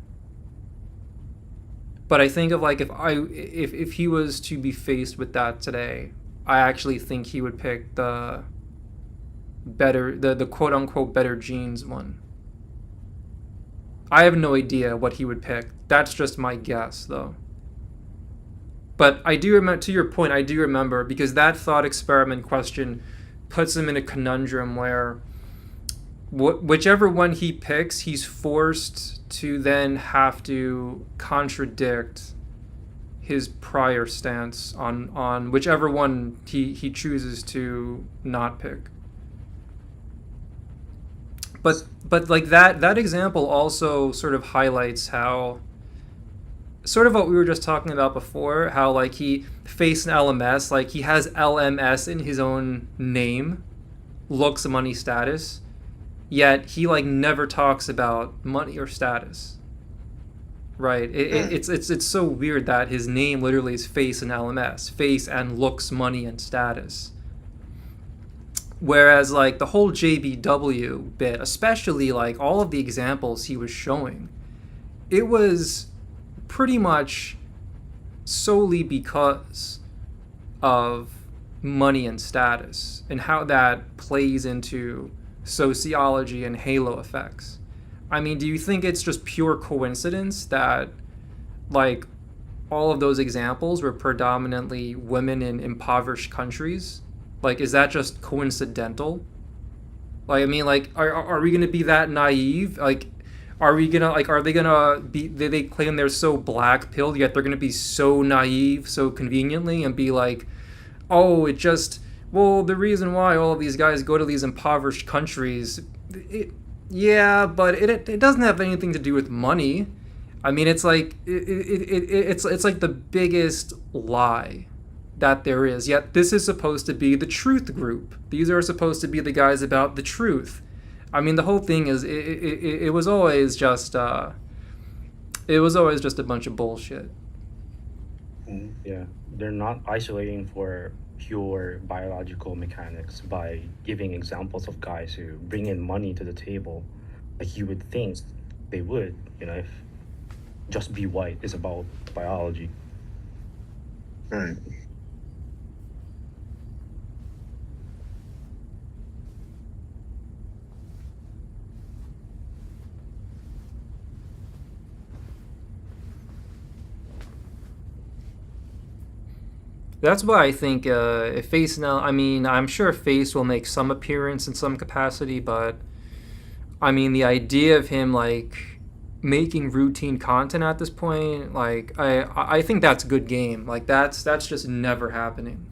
But I think of like if he was to be faced with that today, I actually think he would pick the quote unquote better genes one. I have no idea what he would pick. That's just my guess, though. But I do remember, to your point, I do remember, because that thought experiment question puts him in a conundrum where whichever one he picks, he's forced to then have to contradict his prior stance on whichever one he chooses to not pick. But like that example also sort of highlights how, sort of what we were just talking about before, how like he FACEandLMS, like he has LMS in his own name, looks, money, status, yet he like never talks about money or status. Right? It's so weird that his name literally is FACEandLMS, face and looks, money, and status. Whereas like the whole JBW bit, especially like all of the examples he was showing, it was pretty much solely because of money and status and how that plays into sociology and halo effects. I mean, do you think it's just pure coincidence that like all of those examples were predominantly women in impoverished countries? Like, is that just coincidental? Like, I mean, like, are we gonna be that naive? Like, are they gonna be? They claim they're so black pilled, yet they're gonna be so naive, so conveniently, and be like, oh, the reason why all of these guys go to these impoverished countries, yeah, but it doesn't have anything to do with money. I mean, it's like it's like the biggest lie that there is. Yet this is supposed to be the truth group. These are supposed to be the guys about the truth. I mean, the whole thing is it was always just a bunch of bullshit. Yeah, they're not isolating for pure biological mechanics by giving examples of guys who bring in money to the table, like you would think they would, if Just Be White is about biology. Right. That's why I think if Face now, I mean, I'm sure Face will make some appearance in some capacity, but I mean, the idea of him like making routine content at this point, like I think that's good game. Like that's just never happening,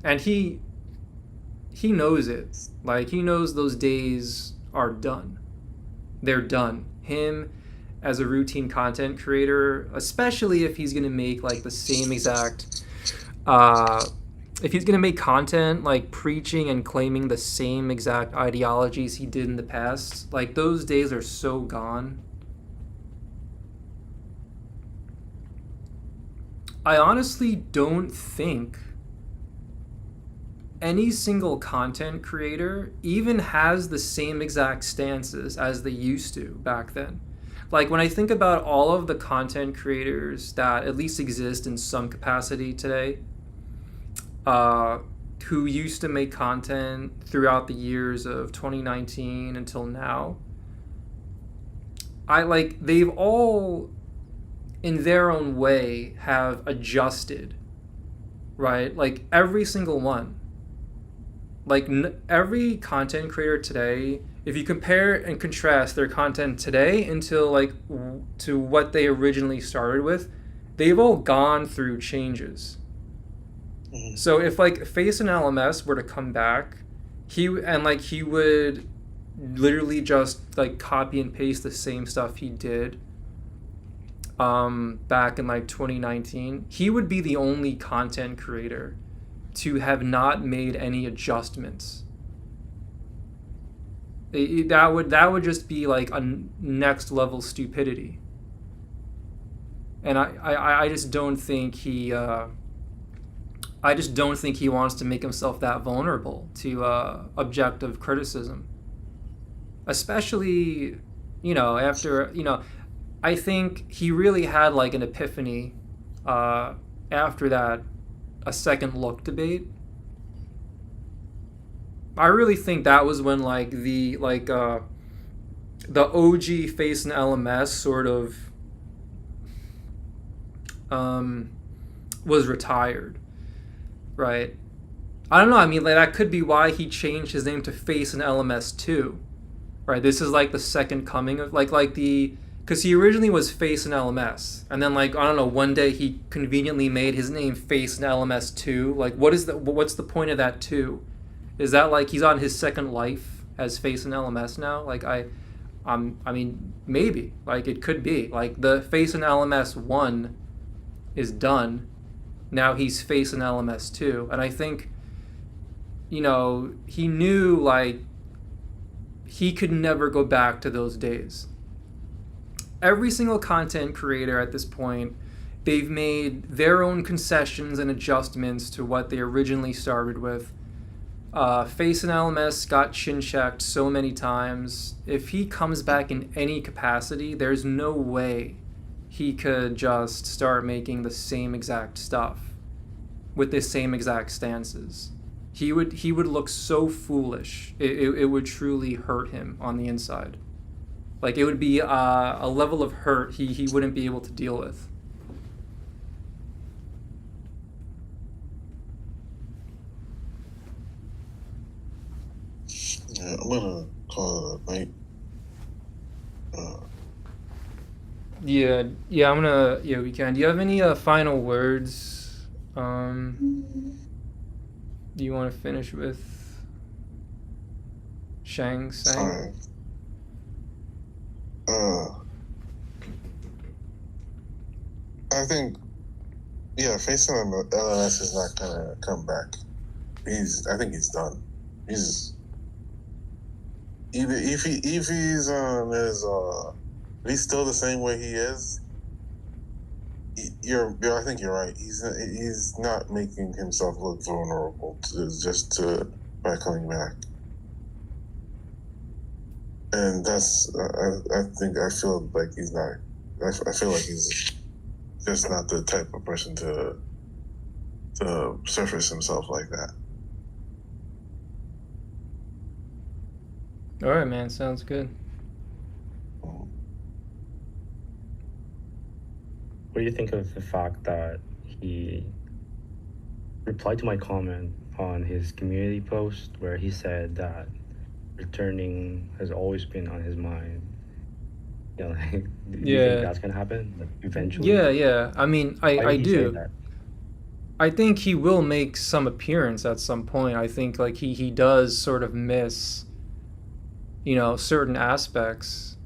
and he knows it. Like he knows those days are done. They're done. Him as a routine content creator, especially if he's gonna make like the same exact if he's gonna make content like preaching and claiming the same exact ideologies he did in the past, like those days are so gone. I honestly don't think any single content creator even has the same exact stances as they used to back then. Like when I think about all of the content creators that at least exist in some capacity today, uh, who used to make content throughout the years of 2019 until now, they've all in their own way have adjusted, right? Like every single one. Like every content creator today, if you compare and contrast their content today until to what they originally started with, they've all gone through changes. Mhm. So if like Face and LMS were to come back, he would literally just like copy and paste the same stuff he did back in like 2019. He would be the only content creator to have not made any adjustments. That would just be like a next level stupidity. And I just don't think he wants to make himself that vulnerable to objective criticism, especially after I think he really had like an epiphany after that a second look debate. I really think that was when like the OG Face and LMS sort of was retired, right? I don't know. I mean, like that could be why he changed his name to Face and LMS too, right? This is like the second coming of because he originally was Face and LMS, and then like I don't know, one day he conveniently made his name Face and LMS 2. Like, what's the point of that 2? Is that like he's on his second life as Face and LMS now? Like I mean maybe like it could be like the Face and LMS 1 is done. Now he's Face and LMS 2, and I think he knew like he could never go back to those days. Every single content creator at this point, they've made their own concessions and adjustments to what they originally started with. Face and LMS got chin checked so many times. If he comes back in any capacity, there's no way he could just start making the same exact stuff with the same exact stances. He would look so foolish. It would truly hurt him on the inside. Like it would be a level of hurt he wouldn't be able to deal with. Yeah, I'm gonna call it a night. Yeah, we can. Do you have any final words? Do you want to finish with Shang Tsung? Sorry. I think, yeah, Face on LLS is not gonna come back. I think he's done. He's if he's on his if he's still the same way he is. I think you're right. He's not making himself look vulnerable by coming back. And that's I feel like he's not. I feel like he's just not the type of person to surface himself like that. All right, man. Sounds good. What do you think of the fact that he replied to my comment on his community post where he said that returning has always been on his mind? Do you think that's gonna happen eventually? Yeah. I mean, I Did he say do. that? I think he will make some appearance at some point. I think like he does sort of miss, certain aspects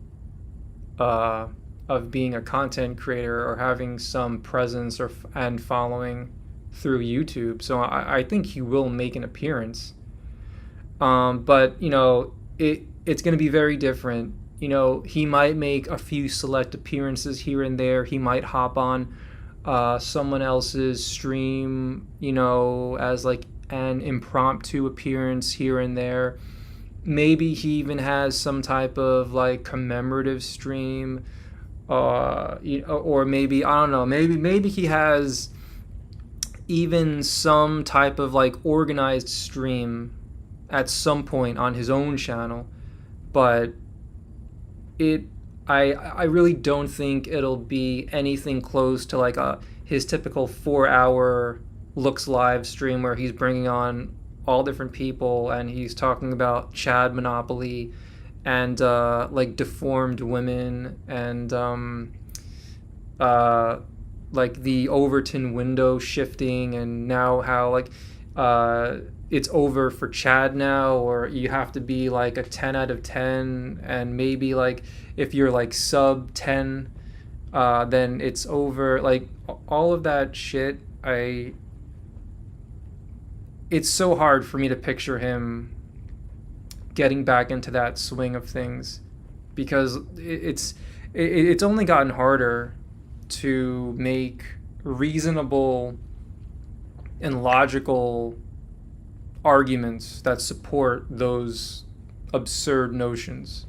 of being a content creator or having some presence and following through YouTube, so I think he will make an appearance. But it's going to be very different. He might make a few select appearances here and there. He might hop on someone else's stream, as like an impromptu appearance here and there. Maybe he even has some type of like commemorative stream, or maybe I don't know. Maybe he has even some type of like organized stream at some point on his own channel, but I really don't think it'll be anything close to like his typical 4-hour looks live stream where he's bringing on all different people and he's talking about Chad Monopoly and like deformed women and like the Overton window shifting, and now how like it's over for Chad now, or you have to be like a 10 out of 10, and maybe like if you're like sub 10, then it's over. Like all of that shit, it's so hard for me to picture him getting back into that swing of things, because it's only gotten harder to make reasonable and logical arguments that support those absurd notions.